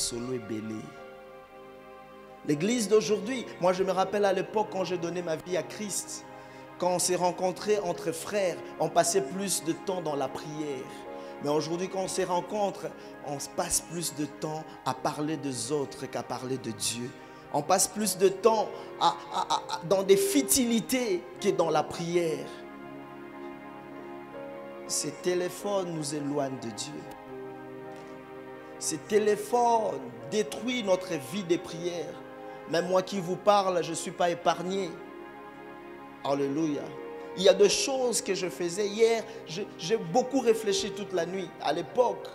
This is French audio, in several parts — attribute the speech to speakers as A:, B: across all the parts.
A: Masolo et Bélé. L'église d'aujourd'hui, moi je me rappelle à l'époque quand j'ai donné ma vie à Christ, quand on s'est rencontrés entre frères, on passait plus de temps dans la prière. Mais aujourd'hui quand on se rencontre, on passe plus de temps à parler des autres qu'à parler de Dieu. On passe plus de temps dans des futilités que dans la prière. Ces téléphones nous éloignent de Dieu. Ces téléphones détruisent notre vie de prière. Même moi qui vous parle, je ne suis pas épargné. Alléluia. Il y a des choses que je faisais hier. J'ai beaucoup réfléchi toute la nuit. À l'époque,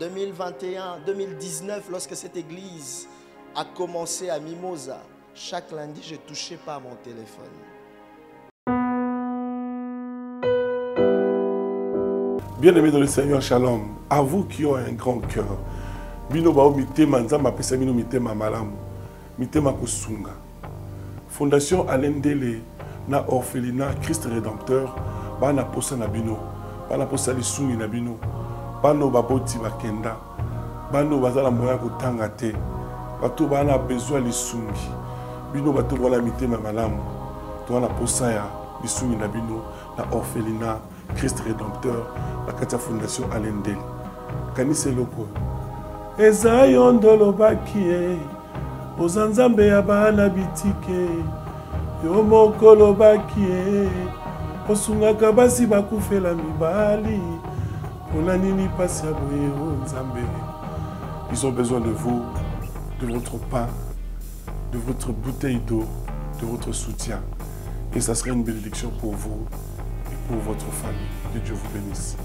A: 2021, 2019, lorsque cette église a commencé à Mimosa, chaque lundi, je ne touchais pas à mon téléphone.
B: Bien-aimés dans le Seigneur, shalom. À vous qui ont un grand cœur. Bino bao mitema nzamba pesa bino mitema malamu. Mitema kusunga. Fondation Alendele na orphelinat Christ Rédempteur bana posa na bino. Bana posa lisungi na bino. Bano baboti bakenda. Bano bazala moya kotanga te. Bato bana besoin lisungi. Bino bato wala mitema malamu. To na posa ya lisungi na bino na orphelinat Christ Rédempteur, la Katia Fondation Alendele. Kanise loko. Eza yondolo bakie. Ozanzambe ya bana bitike. Yo mokolo bakie. Osungaka basi bakufela mibali. Pona nini pasi ya boye o nzambe. Ils ont besoin de vous, de votre pain, de votre bouteille d'eau, de votre soutien. Et ça serait une bénédiction pour vous. Pour votre famille. Que Dieu vous bénisse.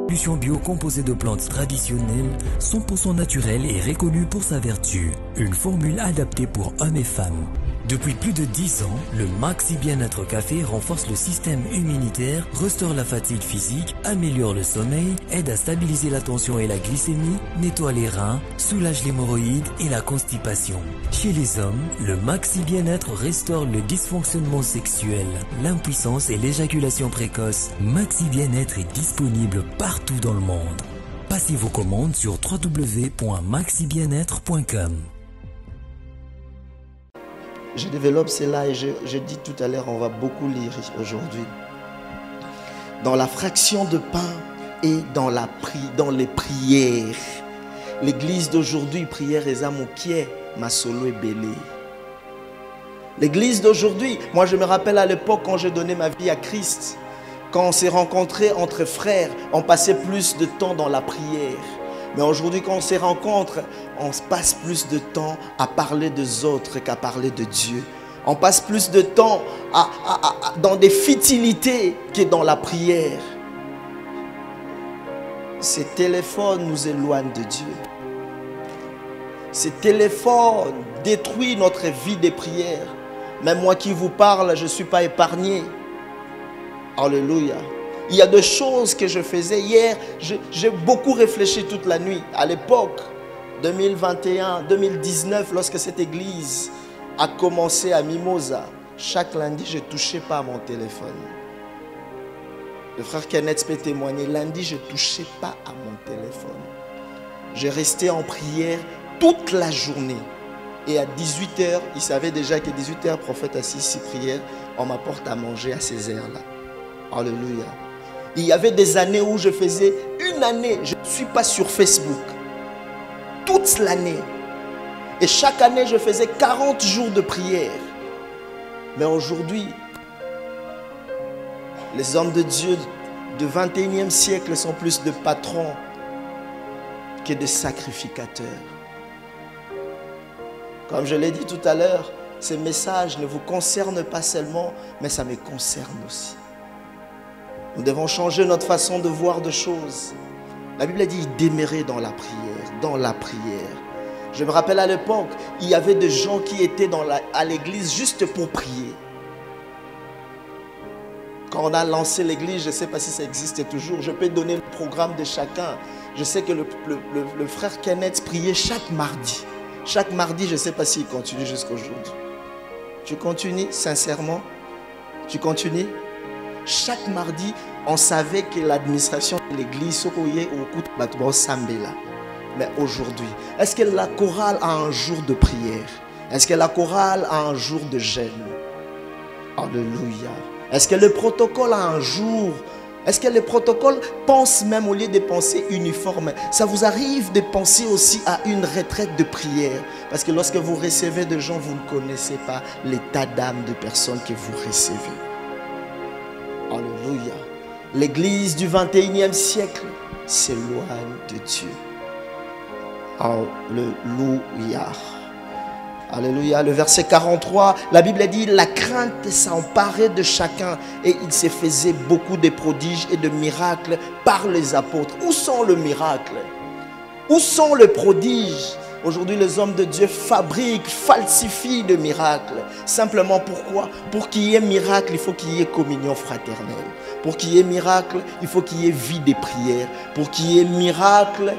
C: Solution bio composée de plantes traditionnelles, 100% naturelle et reconnue pour sa vertu. Une formule adaptée pour hommes et femmes. Depuis plus de 10 ans, le Maxi Bien-être Café renforce le système immunitaire, restaure la fatigue physique, améliore le sommeil, aide à stabiliser la tension et la glycémie, nettoie les reins, soulage l'hémorroïde et la constipation. Chez les hommes, le Maxi Bien-être restaure le dysfonctionnement sexuel, l'impuissance et l'éjaculation précoce. Maxi Bien-être est disponible partout dans le monde. Passez vos commandes sur www.maxibienêtre.com.
A: Je développe cela et je dis tout à l'heure, on va beaucoup lire aujourd'hui. Dans la fraction de pain et dans les prières. L'église d'aujourd'hui, prière et Zamokié, Masolo et Bélé. L'église d'aujourd'hui, moi je me rappelle à l'époque quand j'ai donné ma vie à Christ, quand on s'est rencontrés entre frères, on passait plus de temps dans la prière. Mais aujourd'hui, quand on se rencontre, on passe plus de temps à parler des autres qu'à parler de Dieu. On passe plus de temps dans des futilités que dans la prière. Ces téléphones nous éloignent de Dieu. Ces téléphones détruisent notre vie de prière. Même moi qui vous parle, je ne suis pas épargné. Alléluia. Il y a des choses que je faisais hier. J'ai beaucoup réfléchi toute la nuit. À l'époque, 2021, 2019, lorsque cette église a commencé à Mimosa, chaque lundi, je ne touchais pas à mon téléphone. Le frère Kenneth peut témoigner. Lundi, je ne touchais pas à mon téléphone. Je restais en prière toute la journée. Et à 18h, il savait déjà que 18h, prophète assis ici prière, on m'apporte à manger à ces heures-là. Alléluia. Il y avait des années où je faisais une année, je ne suis pas sur Facebook. Toute l'année. Et chaque année, je faisais 40 jours de prière. Mais aujourd'hui, les hommes de Dieu du 21e siècle sont plus de patrons que de sacrificateurs. Comme je l'ai dit tout à l'heure, ces messages ne vous concernent pas seulement, mais ça me concerne aussi. Nous devons changer notre façon de voir des choses. La Bible a dit demeurer dans la prière, dans la prière. Je me rappelle à l'époque, il y avait des gens qui étaient à l'église juste pour prier. Quand on a lancé l'église, je ne sais pas si ça existe toujours, je peux donner le programme de chacun. Je sais que le frère Kenneth priait chaque mardi. Chaque mardi, je ne sais pas s'il continue jusqu'à aujourd'hui. Tu continues sincèrement? Tu continues? chaque mardi, on savait que l'administration de l'église, mais aujourd'hui, est-ce que la chorale a un jour de prière? Est-ce que la chorale a un jour de jeûne? Alléluia. Est-ce que le protocole a un jour? Est-ce que le protocole pense même au lieu de penser uniforme? Ça vous arrive de penser aussi à une retraite de prière? Parce que lorsque vous recevez des gens, vous ne connaissez pas l'état d'âme de personnes que vous recevez. Alléluia. L'église du 21e siècle s'éloigne de Dieu. Alléluia. Alléluia. Le verset 43, la Bible dit, la crainte s'emparait de chacun et il se faisait beaucoup de prodiges et de miracles par les apôtres. Où sont les miracles? Où sont les prodiges? Aujourd'hui, les hommes de Dieu fabriquent, falsifient des miracles. Simplement pourquoi? Pour qu'il y ait miracle, il faut qu'il y ait communion fraternelle. Pour qu'il y ait miracle, il faut qu'il y ait vie de prière. Pour qu'il y ait miracle,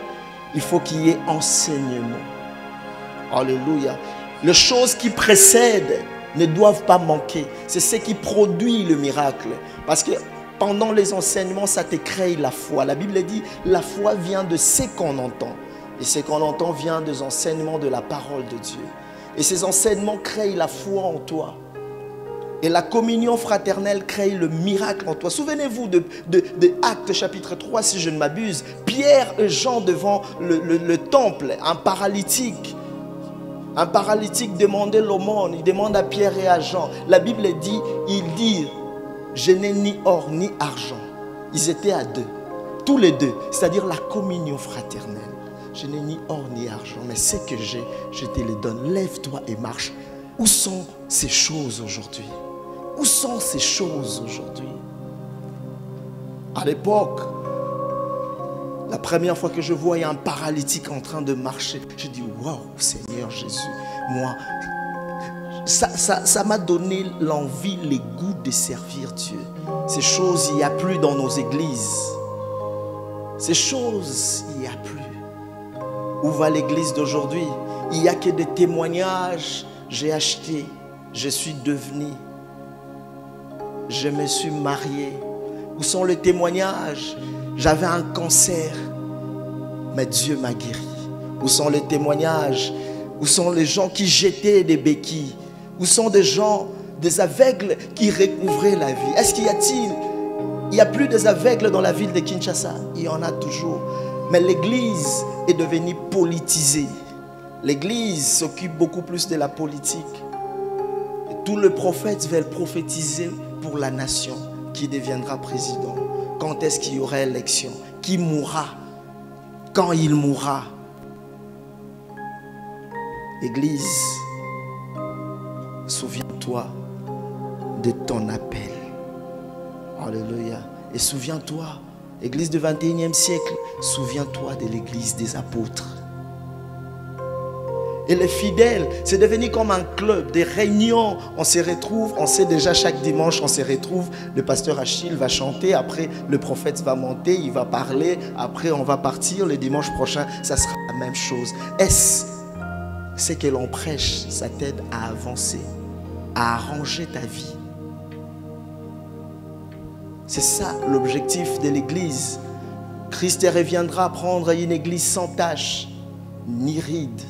A: il faut qu'il y ait enseignement. Alléluia. Les choses qui précèdent ne doivent pas manquer. C'est ce qui produit le miracle. Parce que pendant les enseignements, ça te crée la foi. La Bible dit, la foi vient de ce qu'on entend. Et ce qu'on entend vient des enseignements de la parole de Dieu. Et ces enseignements créent la foi en toi. Et la communion fraternelle crée le miracle en toi. Souvenez-vous de Actes chapitre 3, si je ne m'abuse. Pierre et Jean devant le temple, un paralytique. Un paralytique demandait l'aumône. Il demande à Pierre et à Jean. La Bible dit, il dit, je n'ai ni or ni argent. Ils étaient à deux. Tous les deux. C'est-à-dire la communion fraternelle. Je n'ai ni or ni argent, mais ce que j'ai, je te le donne. Lève-toi et marche. Où sont ces choses aujourd'hui? Où sont ces choses aujourd'hui? À l'époque, la première fois que je voyais un paralytique en train de marcher, je dis, waouh, Seigneur Jésus, moi, ça m'a donné l'envie, le goût de servir Dieu. Ces choses, il n'y a plus dans nos églises. Ces choses, il n'y a plus. Où va l'église d'aujourd'hui? Il n'y a que des témoignages. J'ai acheté, je suis devenu, je me suis marié. Où sont les témoignages? J'avais un cancer, mais Dieu m'a guéri. Où sont les témoignages? Où sont les gens qui jetaient des béquilles? Où sont des gens, des aveugles qui recouvraient la vie? Est-ce qu'il y a plus des aveugles dans la ville de Kinshasa? Il y en a toujours. Mais l'église est devenue politisée. L'église s'occupe beaucoup plus de la politique. Et tous les prophètes veulent prophétiser pour la nation. Qui deviendra président? Quand est-ce qu'il y aura élection? Qui mourra? Quand il mourra? Église, souviens-toi de ton appel. Alléluia. Et souviens-toi, Église du 21e siècle, souviens-toi de l'église des apôtres. Et les fidèles, c'est devenu comme un club, des réunions. On se retrouve, on sait déjà chaque dimanche, on se retrouve. Le pasteur Achille va chanter, après le prophète va monter, il va parler. Après on va partir, le dimanche prochain, ça sera la même chose. Est-ce ce que l'on prêche, ça t'aide à avancer, à arranger ta vie? C'est ça l'objectif de l'église. Christ reviendra prendre une église sans tache, ni ride,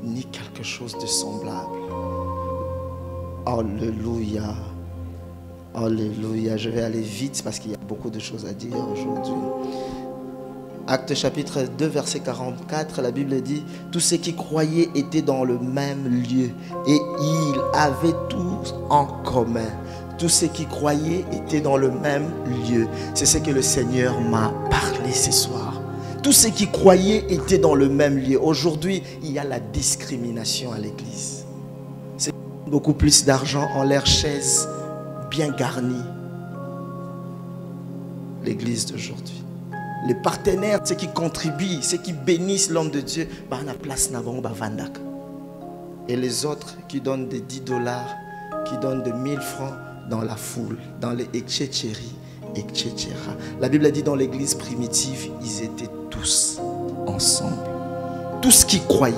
A: ni quelque chose de semblable. Alléluia. Alléluia. Je vais aller vite parce qu'il y a beaucoup de choses à dire aujourd'hui. Actes chapitre 2, verset 44, la Bible dit, tous ceux qui croyaient étaient dans le même lieu et ils avaient tout en commun. Tous ceux qui croyaient étaient dans le même lieu. C'est ce que le Seigneur m'a parlé ce soir. Tous ceux qui croyaient étaient dans le même lieu. Aujourd'hui, il y a la discrimination à l'église. C'est beaucoup plus d'argent en leurs chaises bien garnies. L'église d'aujourd'hui. Les partenaires, ceux qui contribuent, ceux qui bénissent l'homme de Dieu, et les autres qui donnent des $10, qui donnent de 1000 francs, dans la foule, dans les etc. La Bible dit dans l'église primitive, ils étaient tous ensemble. Tous qui croyaient,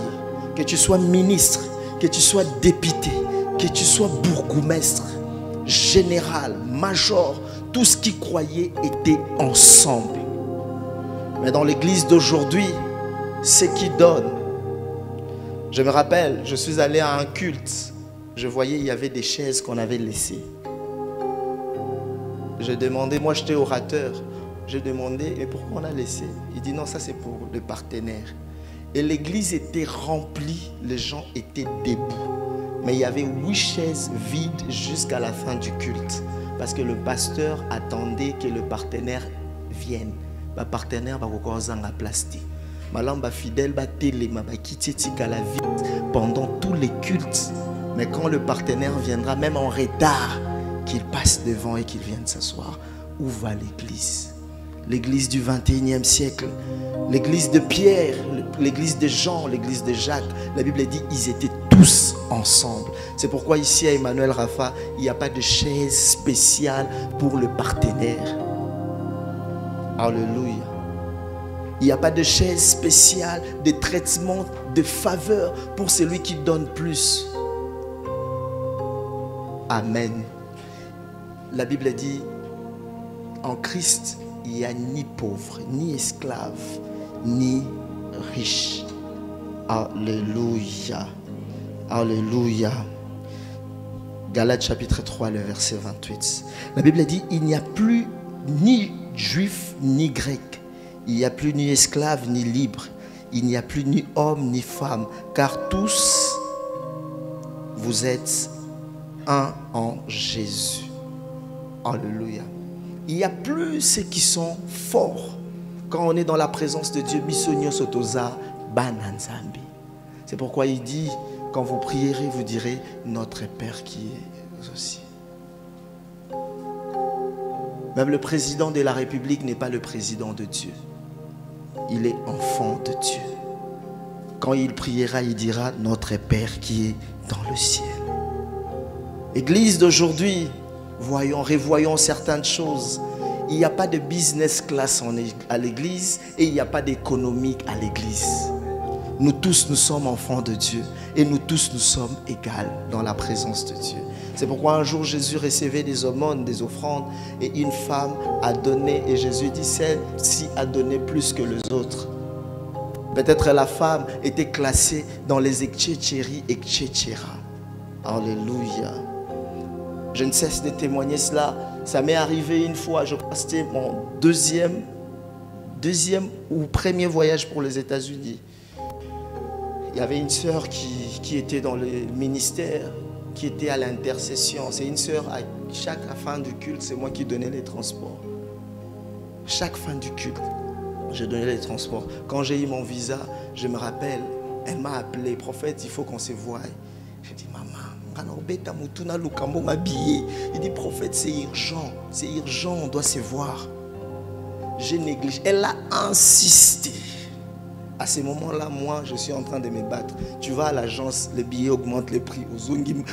A: que tu sois ministre, que tu sois député, que tu sois bourgmestre, général, major, Tous qui croyaient étaient ensemble. Mais dans l'église d'aujourd'hui, c'est qui donne. Je me rappelle, je suis allé à un culte. Je voyais, il y avait des chaises qu'on avait laissées. Je demandais, moi j'étais orateur. Je demandais, mais pourquoi on a laissé? Il dit non, ça c'est pour le partenaire. Et l'église était remplie, les gens étaient debout. Mais il y avait 8 chaises vides jusqu'à la fin du culte. Parce que le pasteur attendait que le partenaire vienne. Le partenaire va encore en place. Malamba fidèle va téléma va quitter la vie pendant tous les cultes. Mais quand le partenaire viendra, même en retard, qu'il passe devant et qu'il vienne s'asseoir. Où va l'église? L'église du 21e siècle, l'église de Pierre, l'église de Jean, l'église de Jacques. La Bible dit ils étaient tous ensemble. C'est pourquoi ici à Emmanuel Rafa, il n'y a pas de chaise spéciale pour le partenaire. Alléluia. Il n'y a pas de chaise spéciale, de traitement, de faveur pour celui qui donne plus. Amen. La Bible dit, en Christ, il n'y a ni pauvre, ni esclave, ni riche. Alléluia. Alléluia. Galates chapitre 3, le verset 28. La Bible dit, il n'y a plus ni juif, ni grec. Il n'y a plus ni esclave, ni libre. Il n'y a plus ni homme, ni femme. Car tous, vous êtes un en Jésus. Alléluia. Il n'y a plus ceux qui sont forts. Quand on est dans la présence de Dieu, Bisogno Sotoza Bananzambi. C'est pourquoi il dit, quand vous prierez, vous direz, notre Père qui est aux cieux. Même le président de la République n'est pas le président de Dieu. Il est enfant de Dieu. Quand il priera, il dira, notre Père qui est dans le ciel. Église d'aujourd'hui, revoyons certaines choses. Il n'y a pas de business class à l'église et il n'y a pas d'économique à l'église. Nous tous, nous sommes enfants de Dieu et nous tous, nous sommes égaux dans la présence de Dieu. C'est pourquoi un jour Jésus recevait des aumônes, des offrandes et une femme a donné et Jésus dit celle-ci a donné plus que les autres. Peut-être la femme était classée dans les Ekchéchéri, Ekchéchéra. Alléluia. Je ne cesse de témoigner cela. Ça m'est arrivé une fois, je crois que c'était mon deuxième ou premier voyage pour les États-Unis. Il y avait une sœur qui était dans le ministère, qui était à l'intercession. C'est une sœur, à chaque fin du culte, c'est moi qui donnais les transports. Chaque fin du culte, je donnais les transports. Quand j'ai eu mon visa, je me rappelle, elle m'a appelé, prophète, il faut qu'on se voie. J'ai dit, maman, il dit, prophète, c'est urgent, on doit se voir. J'ai négligé. Elle a insisté. À ce moment-là, moi, je suis en train de me battre. Tu vas à l'agence, les billets augmentent le prix.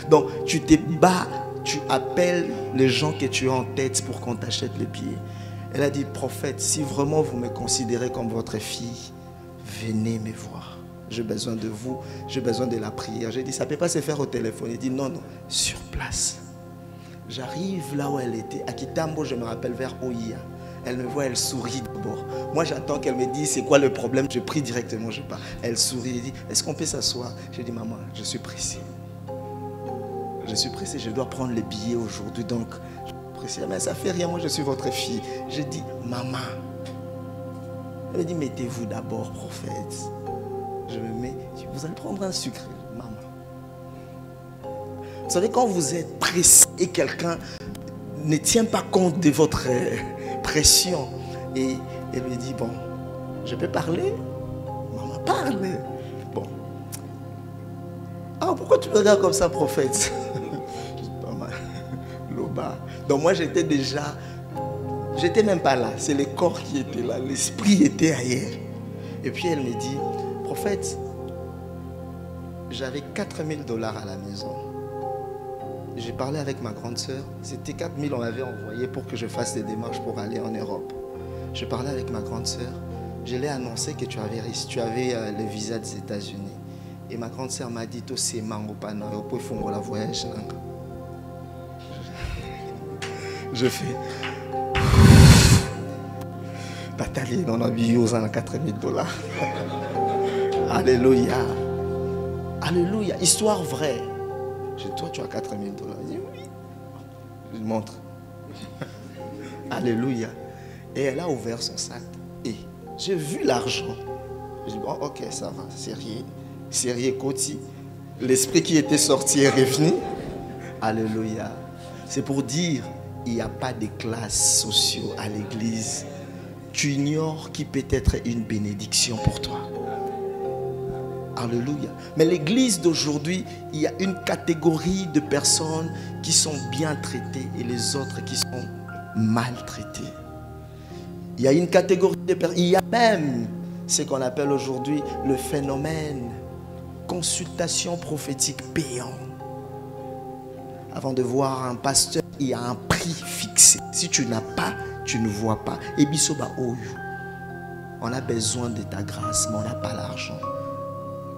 A: Donc, tu te bats, tu appelles les gens que tu as en tête pour qu'on t'achète les billets. Elle a dit, prophète, si vraiment vous me considérez comme votre fille, venez me voir. J'ai besoin de vous, j'ai besoin de la prière. J'ai dit, ça ne peut pas se faire au téléphone. Il dit, non, sur place. J'arrive là où elle était, à Kitambo, je me rappelle, vers Oia. Elle me voit, elle sourit d'abord. Moi, j'attends qu'elle me dise, c'est quoi le problème? Je prie directement, je pars. Elle sourit, elle dit, est-ce qu'on peut s'asseoir? J'ai dit, maman, je suis pressé. Je suis pressé, je dois prendre les billets aujourd'hui, donc, je suis pressé. Mais ça ne fait rien, moi, je suis votre fille. J'ai dit, maman. Elle me dit, mettez-vous d'abord, prophète. Je me mets, vous allez prendre un sucre, maman. Vous savez, quand vous êtes pressé et quelqu'un ne tient pas compte de votre pression, et elle me dit, bon, je peux parler? Maman, parle. Bon. Ah, pourquoi tu me regardes comme ça, prophète? Je dis, maman, Loba. Donc moi, j'étais même pas là. C'est le corps qui était là, l'esprit était ailleurs. Et puis elle me dit, prophète, j'avais 4 000 $ à la maison. J'ai parlé avec ma grande sœur. C'était 4 000 on m'avait envoyé pour que je fasse des démarches pour aller en Europe. Je parlais avec ma grande sœur. Je lui ai annoncé que tu avais le visa des États-Unis. Et ma grande sœur m'a dit, c'est mango pana, on peut faire la voyage. Je fais, Bataille, on a vu aux 4000 $. Alléluia. Alléluia. Histoire vraie. Je dis, toi, tu as 4000 $. Il dit, oui. Je lui montre. Alléluia. Et elle a ouvert son sac. Et j'ai vu l'argent. Je dis, bon, ok, ça va. Sérieux, Koti. L'esprit qui était sorti est revenu. Alléluia. C'est pour dire, il n'y a pas de classes sociaux à l'église. Tu ignores qui peut être une bénédiction pour toi. Alléluia. Mais l'église d'aujourd'hui, il y a une catégorie de personnes qui sont bien traitées et les autres qui sont maltraitées. Il y a une catégorie de personnes. Il y a même ce qu'on appelle aujourd'hui le phénomène consultation prophétique payant. Avant de voir un pasteur, il y a un prix fixé. Si tu n'as pas, tu ne vois pas. Et bisoba oyo. On a besoin de ta grâce, mais on n'a pas l'argent.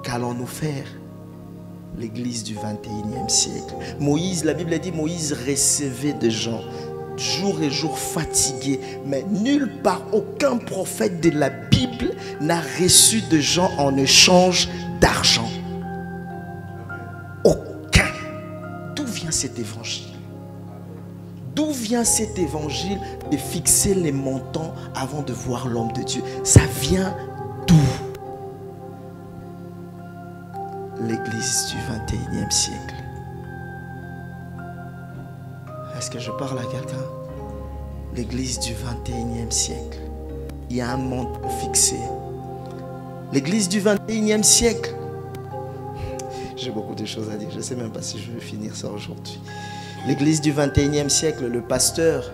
A: Qu'allons-nous faire? L'église du 21e siècle. Moïse, la Bible dit, Moïse recevait des gens jour et jour fatigués, mais nulle part, aucun prophète de la Bible n'a reçu de gens en échange d'argent. Aucun. D'où vient cet évangile? D'où vient cet évangile de fixer les montants avant de voir l'homme de Dieu? Ça vient d'où? L'église du 21e siècle. Est-ce que je parle à quelqu'un? L'église du 21e siècle. Il y a un montant fixé. L'église du 21e siècle. J'ai beaucoup de choses à dire. Je ne sais même pas si je vais finir ça aujourd'hui. L'église du 21e siècle, le pasteur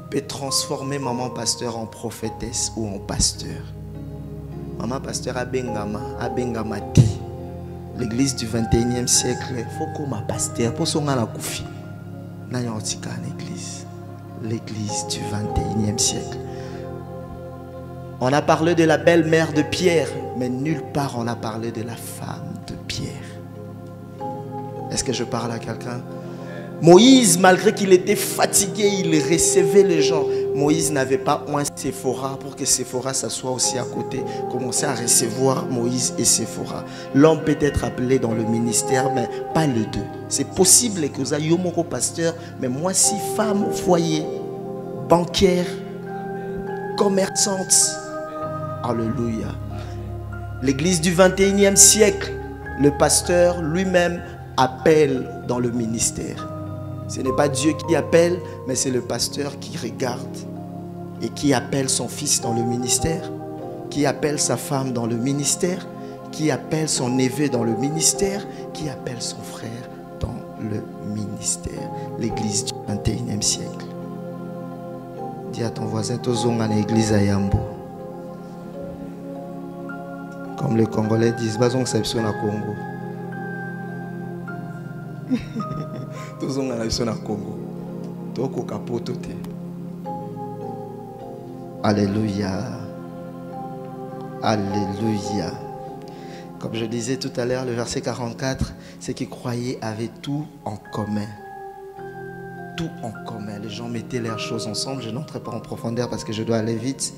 A: peut transformer maman pasteur en prophétesse ou en pasteur. Maman pasteur abengama ti. L'église du 21e siècle, il faut qu'on m'a pasteur pour son la koufi. L'église du 21e siècle. On a parlé de la belle-mère de Pierre, mais nulle part on a parlé de la femme de Pierre. Est-ce que je parle à quelqu'un? Moïse, malgré qu'il était fatigué, il recevait les gens. Moïse n'avait pas un Séphora pour que Séphora s'assoie aussi à côté, commencer à recevoir Moïse et Séphora. L'homme peut être appelé dans le ministère, mais pas les deux. C'est possible que vous ayez un pasteur, mais moi si femme au foyer, banquière, commerçante. Alléluia. L'église du 21e siècle, le pasteur lui-même appelle dans le ministère. Ce n'est pas Dieu qui appelle, mais c'est le pasteur qui regarde et qui appelle son fils dans le ministère, qui appelle sa femme dans le ministère, qui appelle son neveu dans le ministère, qui appelle son frère dans le ministère. L'église du 21e siècle. Dis à ton voisin, tozonga na église à Yambo. Comme les Congolais disent, bazong seption à Congo. Tozonga na biso na Congo. Toko kapoto te. Alléluia. Alléluia. Comme je disais tout à l'heure, le verset 44, c'est qu'ils croyaient avaient tout en commun. Tout en commun. Les gens mettaient leurs choses ensemble. Je n'entrerai pas en profondeur parce que je dois aller vite.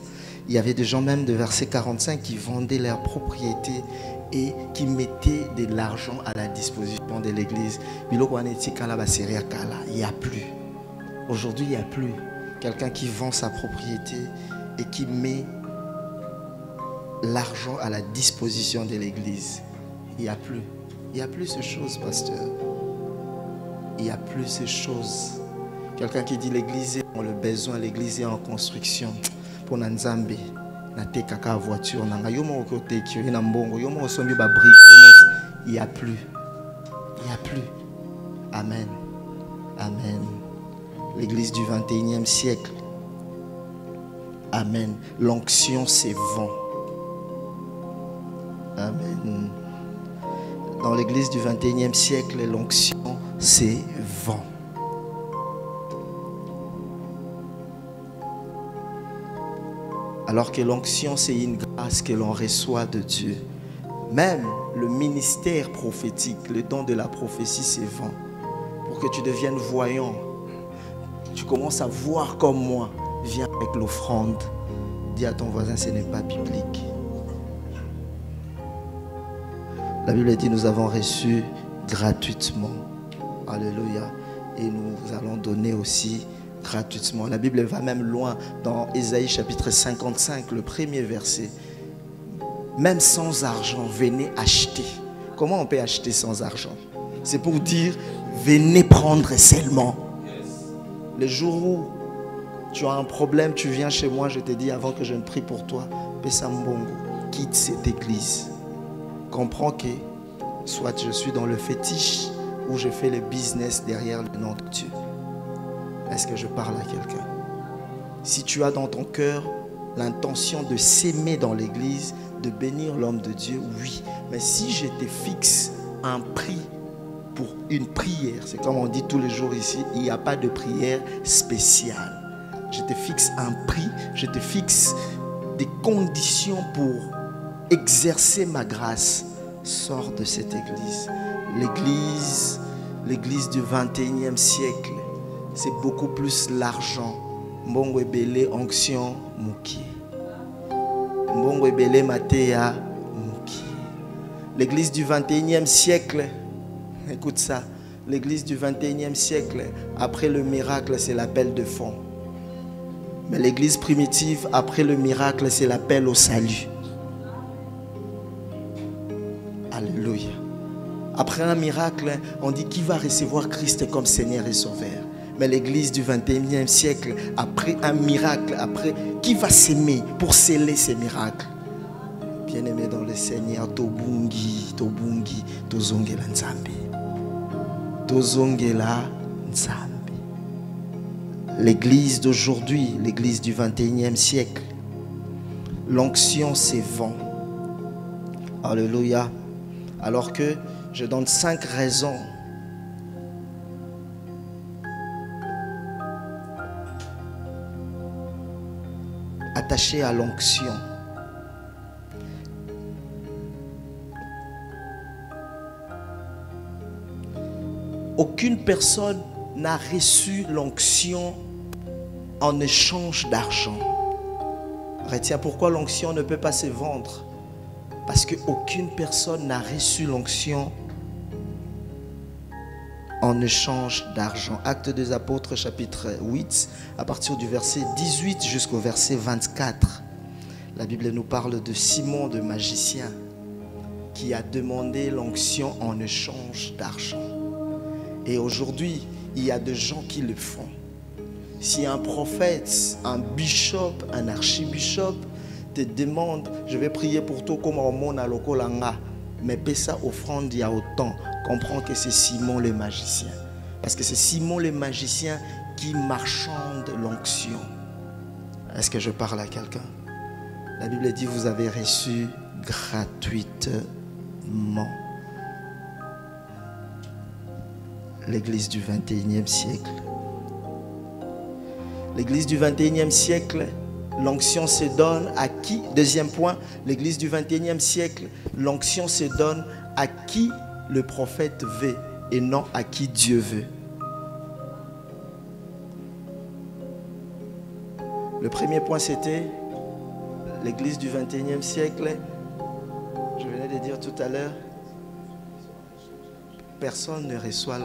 A: Il y avait des gens même de verset 45 qui vendaient leurs propriétés et qui mettaient de l'argent à la disposition de l'église. Il n'y a plus. Aujourd'hui, il n'y a plus quelqu'un qui vend sa propriété et qui met l'argent à la disposition de l'église. Il n'y a plus. Il n'y a plus ces choses, pasteur. Il n'y a plus ces choses. Quelqu'un qui dit l'église est dans le besoin, l'église est en construction. Pour Nzambe, na te kaka voiture, nanga yomo côté qui na mbongo, yomo sombi ba brique, il n'y a plus. Il n'y a plus. Amen. Amen. L'église du 21e siècle. Amen. L'onction c'est vent. Amen. Dans l'église du 21e siècle, l'onction c'est vent. Alors que l'onction, c'est une grâce que l'on reçoit de Dieu. Même le ministère prophétique, le don de la prophétie, c'est vent. Pour que tu deviennes voyant, tu commences à voir comme moi. viens avec l'offrande. Dis à ton voisin, ce n'est pas biblique. La Bible dit, nous avons reçu gratuitement. Alléluia. Et nous allons donner aussi gratuitement. La Bible va même loin dans Ésaïe chapitre 55, le premier verset. Même sans argent, venez acheter. Comment on peut acheter sans argent? C'est pour dire, venez prendre seulement. Le jour où tu as un problème, tu viens chez moi, je te dis avant que je ne prie pour toi, Pesa Mbongo, quitte cette église. Comprends que soit je suis dans le fétiche ou je fais le business derrière le nom de Dieu. Est-ce que je parle à quelqu'un? Si tu as dans ton cœur l'intention de s'aimer dans l'église, de bénir l'homme de Dieu, oui. Mais si je te fixe un prix pour une prière, c'est comme on dit tous les jours ici, il n'y a pas de prière spéciale. Je te fixe un prix, je te fixe des conditions pour exercer ma grâce. Sors de cette église. L'église du 21e siècle, c'est beaucoup plus l'argent. Mbongo ebele onction muki. Mbongo ebele matea muki. L'église du 21e siècle, écoute ça, l'église du 21e siècle, après le miracle, c'est l'appel de fonds. Mais l'église primitive, après le miracle, c'est l'appel au salut. Alléluia. Après un miracle, on dit qui va recevoir Christ comme Seigneur et Sauveur. Mais l'église du 21e siècle, après un miracle, qui va s'aimer pour sceller ces miracles? Bien-aimé dans le Seigneur, Tobungi, Tozongela Nzambe. Tozongela Nzambe. L'église d'aujourd'hui, l'église du 21e siècle, l'onction s'évend. Alléluia. Alors que je donne 5 raisons attachées à l'onction. Aucune personne n'a reçu l'onction en échange d'argent. Retiens pourquoi l'onction ne peut pas se vendre. Parce qu'aucune personne n'a reçu l'onction en échange d'argent. Actes des Apôtres, chapitre 8, à partir du verset 18 jusqu'au verset 24. La Bible nous parle de Simon, de magicien, qui a demandé l'onction en échange d'argent. Et aujourd'hui, il y a des gens qui le font. Si un prophète, un bishop, un archibishop te demande, je vais prier pour toi comme au monde à l'okolanga, mais pesa offrande il y a autant, comprends que c'est Simon le magicien. Parce que c'est Simon le magicien qui marchande l'onction. Est-ce que je parle à quelqu'un? La Bible dit, vous avez reçu gratuitement. L'église du 21e siècle. L'église du 21e siècle, l'onction se donne à qui? Deuxième point, l'église du 21e siècle, l'onction se donne à qui le prophète veut et non à qui Dieu veut. Le premier point, c'était l'église du 21e siècle. Je venais de dire tout à l'heure, personne ne reçoit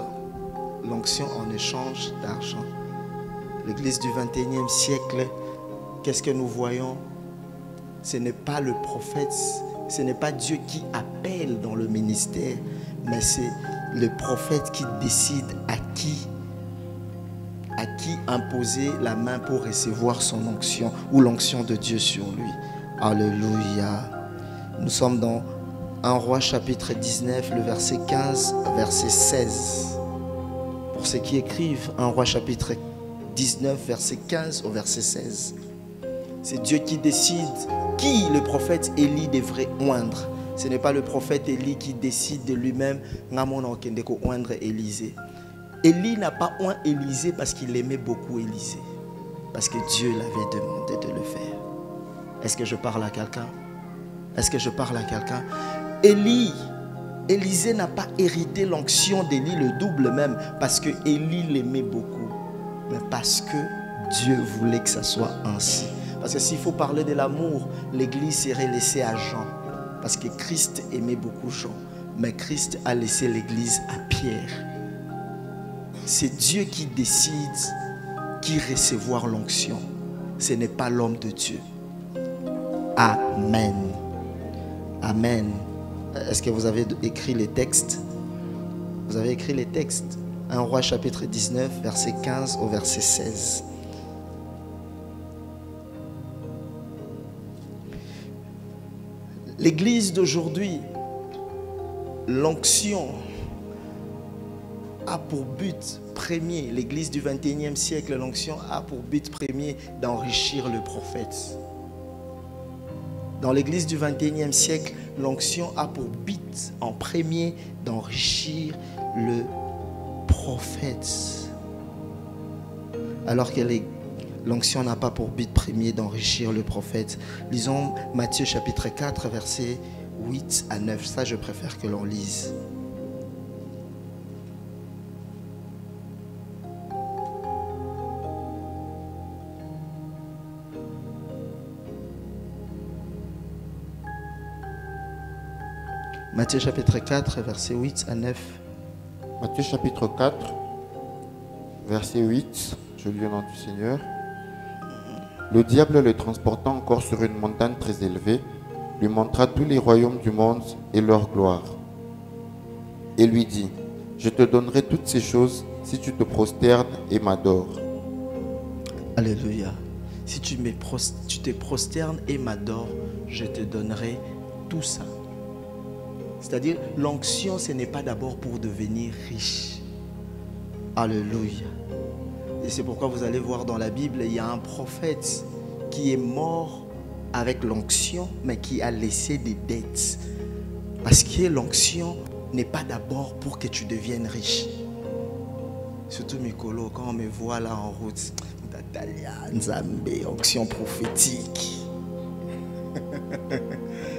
A: l'onction en échange d'argent. L'église du 21e siècle, qu'est-ce que nous voyons? Ce n'est pas le prophète, ce n'est pas Dieu qui appelle dans le ministère, mais c'est le prophète qui décide à qui imposer la main pour recevoir son onction ou l'onction de Dieu sur lui. Alléluia. Nous sommes dans 1 Roi chapitre 19, le verset 15, verset 16. Pour ceux qui écrivent, 1 Roi chapitre 19, verset 15 au verset 16. C'est Dieu qui décide qui le prophète Élie devrait oindre. Ce n'est pas le prophète Élie qui décide de lui-même oindre Élisée. Élie n'a pas oint Élisée parce qu'il aimait beaucoup Élisée. Parce que Dieu l'avait demandé de le faire. Est-ce que je parle à quelqu'un? Est-ce que je parle à quelqu'un? Élisée n'a pas hérité l'onction d'Élie, le double même, parce que Élie l'aimait beaucoup. Mais parce que Dieu voulait que ça soit ainsi. Parce que s'il faut parler de l'amour, l'église serait laissée à Jean. Parce que Christ aimait beaucoup Jean. Mais Christ a laissé l'église à Pierre. C'est Dieu qui décide qui recevoir l'onction. Ce n'est pas l'homme de Dieu. Amen. Amen. Est-ce que vous avez écrit les textes? Vous avez écrit les textes. 1 Roi chapitre 19, verset 15 au verset 16. L'église d'aujourd'hui, l'onction a pour but premier, l'église du 21e siècle, l'onction a pour but premier d'enrichir le prophète. Dans l'église du 21e siècle, l'onction a pour but en premier d'enrichir le prophète. Alors que l'onction n'a pas pour but premier d'enrichir le prophète. Lisons Matthieu chapitre 4, versets 8 à 9. Ça, je préfère que l'on lise. Matthieu chapitre 4, versets 8 à 9.
D: Matthieu chapitre 4, verset 8. Je lis au nom du Seigneur. Le diable, le transportant encore sur une montagne très élevée, lui montra tous les royaumes du monde et leur gloire. Et lui dit, je te donnerai toutes ces choses si tu te prosternes et m'adores.
A: Alléluia. Si tu te prosternes et m'adores, je te donnerai tout ça. C'est-à-dire, l'onction, ce n'est pas d'abord pour devenir riche. Alléluia. Et c'est pourquoi vous allez voir dans la Bible, il y a un prophète qui est mort avec l'onction, mais qui a laissé des dettes. Parce que l'onction n'est pas d'abord pour que tu deviennes riche. Surtout Mikolo, quand on me voit là en route, Natalia, Nzambe, onction prophétique.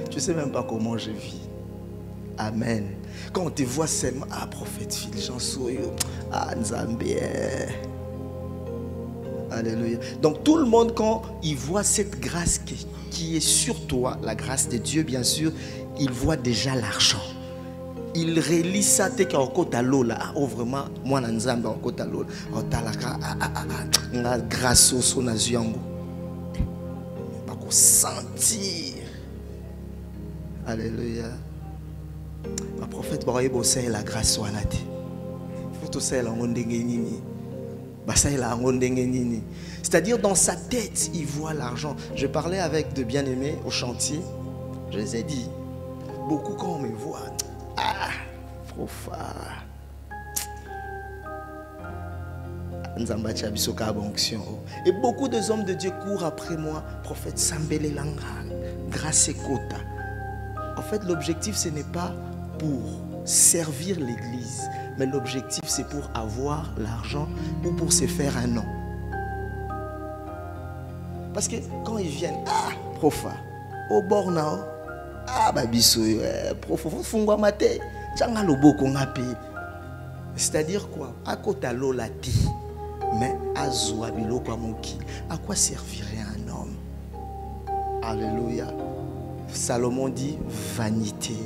A: Tu ne sais même pas comment je vis. Amen. Quand on te voit seulement, ah, prophète Fulgence, ah, Nzambe. Alléluia. Donc tout le monde, quand il voit cette grâce qui est sur toi, la grâce de Dieu, bien sûr, il voit déjà l'argent. Il relie ça, t'es qu'en côte à l'eau là. Oh, vraiment, moi, Nzambe en côte à l'eau. Oh, talaka, grâce au son azuango. Pas qu'on sentir. Alléluia. Le prophète Baroye Bossé la grâce soit nati. Faut tout ça, la nini. C'est-à-dire dans sa tête, il voit l'argent. Je parlais avec de bien-aimés au chantier. Je les ai dit, beaucoup quand on me voit, ah, profane. Et beaucoup de hommes de Dieu courent après moi. Prophète Sambele Langa, grâce et Kota. En fait, l'objectif, ce n'est pas pour servir l'église, mais l'objectif, c'est pour avoir l'argent ou pour se faire un nom. Parce que quand ils viennent, ah, profa, au bornao, ah, babiso, profa, fungwa mate, tchanga lobo kongape. C'est-à-dire quoi? À côté de l'olati, mais à zouabilo kwa moki, à quoi servirait un homme? Alléluia. Salomon dit vanité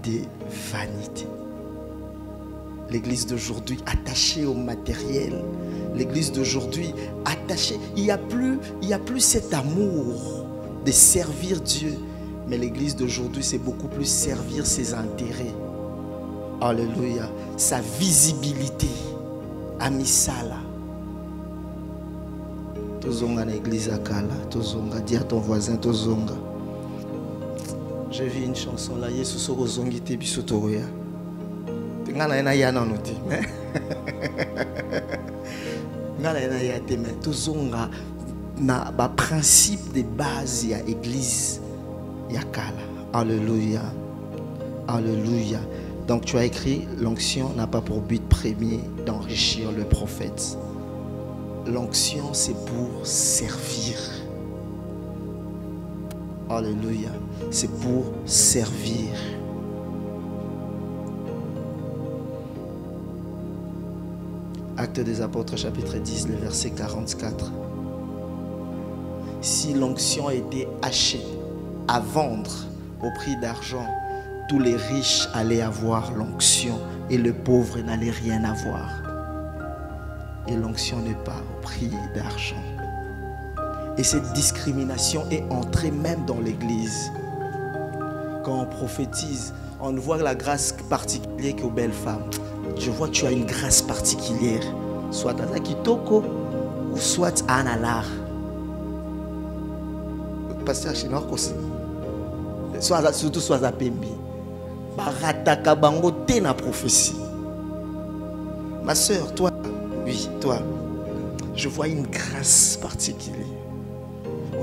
A: des vanités. L'église d'aujourd'hui attachée au matériel, l'église d'aujourd'hui attachée, il n'y a plus cet amour de servir Dieu, mais l'église d'aujourd'hui c'est beaucoup plus servir ses intérêts. Alléluia, sa visibilité. Amisala. Tozonga na église akala, tozonga, dis à ton voisin tozonga. J'ai vu une chanson là, Yesu soko zongi te biso toroya. Ngana ena ya na noti, mais ngana ena ya te mais tozonga na ba principe de base ya église ya kala. Alléluia. Alléluia. Donc tu as écrit, l'onction n'a pas pour but premier d'enrichir le prophète. L'onction c'est pour servir. Alléluia. C'est pour servir. Actes des Apôtres chapitre 10, le verset 44. si l'onction était achetée à vendre au prix d'argent, tous les riches allaient avoir l'onction et le pauvre n'allait rien avoir. Et l'onction n'est pas au prix d'argent. Et cette discrimination est entrée même dans l'église. Quand on prophétise, on voit la grâce particulière qu'aux belles femmes. Je vois que tu as une grâce particulière. Soit à Kitoko ou soit à Analar. Pasteur Chinois aussi. Surtout soit à Pembi. Barataka bango te na prophétie. Ma soeur, toi, oui, toi, je vois une grâce particulière.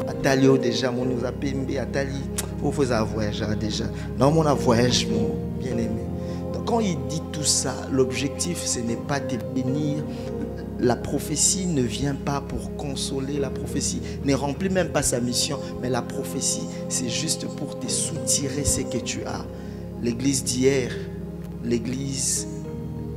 A: Atalio déjà, mon nous a Pembi, Atali, vous faisait un voyage déjà. Non, mon voyage, mon bien-aimé. Donc quand il dit tout ça, l'objectif, ce n'est pas de bénir. La prophétie ne vient pas pour consoler, la prophétie ne remplit même pas sa mission, mais la prophétie, c'est juste pour te soutirer ce que tu as. L'église d'hier, l'église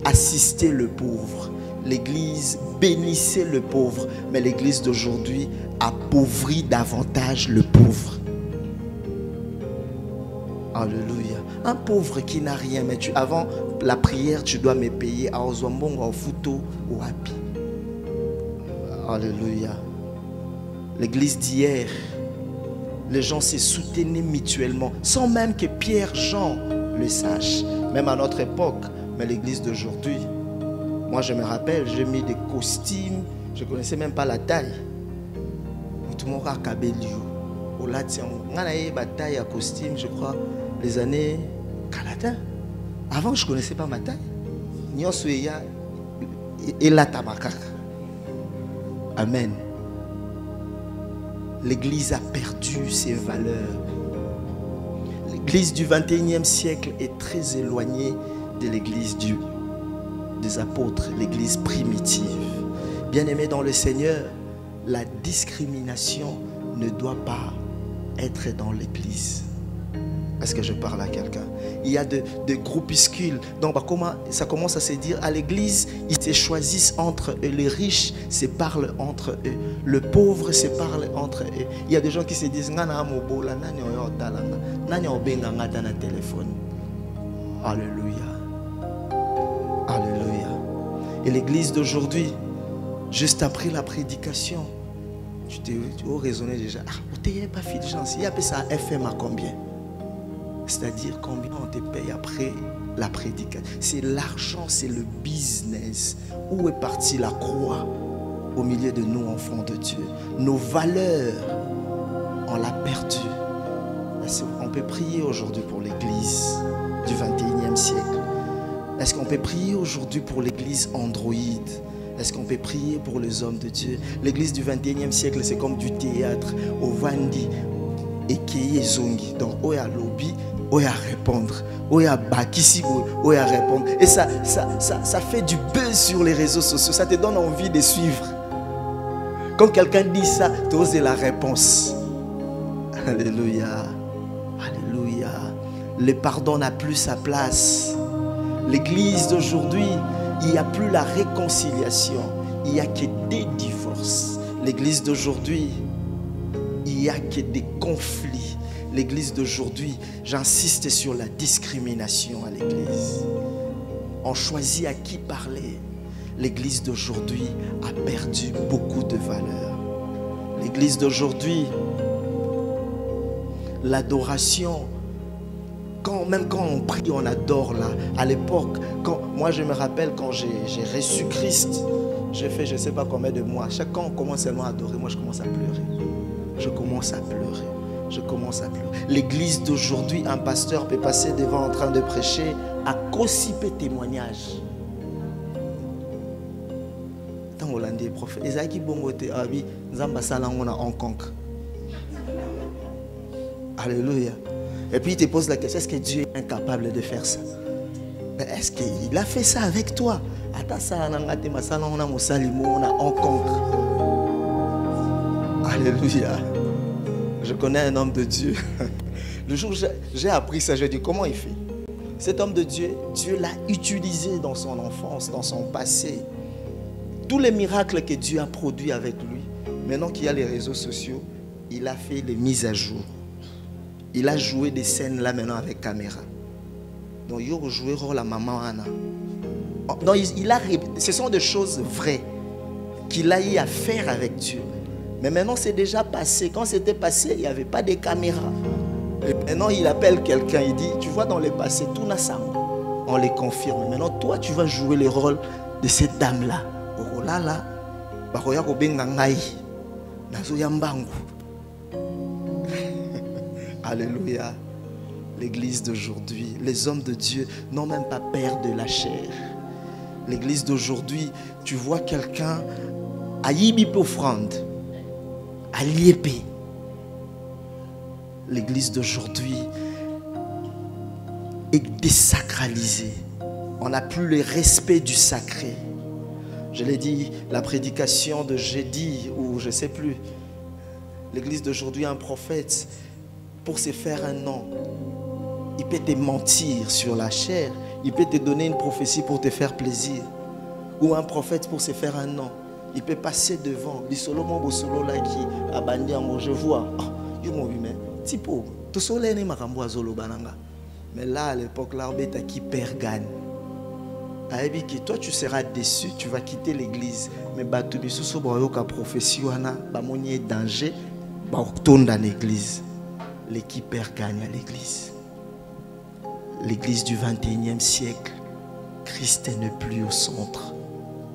A: assistait le pauvre, l'église bénissait le pauvre, mais l'église d'aujourd'hui appauvrit davantage le pauvre. Alléluia. Un pauvre qui n'a rien, mais avant la prière, tu dois me payer à Ozwambongo, au Futo, au Happy. Alléluia. L'église d'hier, les gens se soutenaient mutuellement, sans même que Pierre-Jean le sache. Même à notre époque, mais l'église d'aujourd'hui, moi je me rappelle, j'ai mis des costumes, je ne connaissais même pas la taille. Tout le monde a cabelio. Au latin, on a eu une taille à costume, je crois, les années 40. Avant, je ne connaissais pas ma taille. Et la tamakaka. Amen. L'église a perdu ses valeurs. L'église du 21e siècle est très éloignée de l'église des apôtres, l'église primitive. Bien-aimés dans le Seigneur, la discrimination ne doit pas être dans l'église. Est-ce que je parle à quelqu'un? Il y a de groupuscules. Donc comment ça commence à se dire à l'église, ils se choisissent entre eux. Les riches se parlent entre eux. Le pauvre se parle entre eux. Il y a des gens qui se disent Alléluia. Alléluia. Et l'église d'aujourd'hui, juste après la prédication, tu raisonner déjà. Tu n'as pas fait de chance. Il y a ça FM à combien? C'est-à-dire combien on te paye après la prédication. C'est l'argent, c'est le business. Où est partie la croix au milieu de nous, enfants de Dieu? Nos valeurs, on l'a perdu. On peut prier aujourd'hui pour l'église du 21e siècle. Est-ce qu'on peut prier aujourd'hui pour l'église Android? Est-ce qu'on peut prier pour les hommes de Dieu? L'église du 21e siècle, c'est comme du théâtre. Au Vandi et qui est zongi. Donc, on a lobby, on a répondre. On a bakisi, on a répondre. Et ça fait du buzz sur les réseaux sociaux. Ça te donne envie de suivre. Quand quelqu'un dit ça, tu oses la réponse. Alléluia. Alléluia. Le pardon n'a plus sa place. L'église d'aujourd'hui, il n'y a plus la réconciliation. Il n'y a que des divorces. L'église d'aujourd'hui, il n'y a que des conflits. L'église d'aujourd'hui, j'insiste sur la discrimination à l'église. On choisit à qui parler. L'église d'aujourd'hui a perdu beaucoup de valeurs. L'église d'aujourd'hui, l'adoration, même quand on prie, on adore là. À l'époque, moi je me rappelle quand j'ai reçu Christ, j'ai fait je ne sais pas combien de mois. Chaque fois on commence seulement à adorer, moi je commence à pleurer. Je commence à pleurer. Je commence à pleurer. L'église d'aujourd'hui, un pasteur peut passer devant en train de prêcher à cosiper témoignage. Tant Hollandais prophète, Ezaki Bongote Abi, Zamba Salangona Hong Kong. Alléluia. Et puis il te pose la question, est-ce que Dieu est incapable de faire ça? Est-ce qu'il a fait ça avec toi? Alléluia. Je connais un homme de Dieu. Le jour où j'ai appris ça, j'ai dit comment il fait? Cet homme de Dieu, Dieu l'a utilisé dans son enfance, dans son passé. Tous les miracles que Dieu a produits avec lui, maintenant qu'il y a les réseaux sociaux, il a fait les mises à jour. Il a joué des scènes là maintenant avec caméra. Donc il a joué rôle la maman Anna. Donc ce sont des choses vraies qu'il a eu à faire avec Dieu. Mais maintenant c'est déjà passé. Quand c'était passé, il n'y avait pas de caméra. Et maintenant il appelle quelqu'un, il dit, tu vois dans le passé, tout n'a ça. On les confirme. Maintenant toi tu vas jouer le rôle de cette dame-là. Oh là là. Alléluia. L'église d'aujourd'hui, les hommes de Dieu n'ont même pas peur de la chair. L'église d'aujourd'hui, tu vois quelqu'un à Yibip offrande, à Liépé. L'église d'aujourd'hui est désacralisée. On n'a plus le respect du sacré. Je l'ai dit, la prédication de jeudi, ou je ne sais plus. L'église d'aujourd'hui, un prophète, pour se faire un nom, il peut te mentir sur la chair. Il peut te donner une prophétie pour te faire plaisir. Ou un prophète pour se faire un nom. Il peut passer devant. Je vois. Tipo, mais là, à l'époque, l'arbitre qui perd gagne. Toi, tu seras déçu, tu vas quitter l'église. Mais tu vas prophétie, danger, tourne dans l'église. L'équipe perd gagne à l'église. L'église du 21e siècle, Christ n'est plus au centre.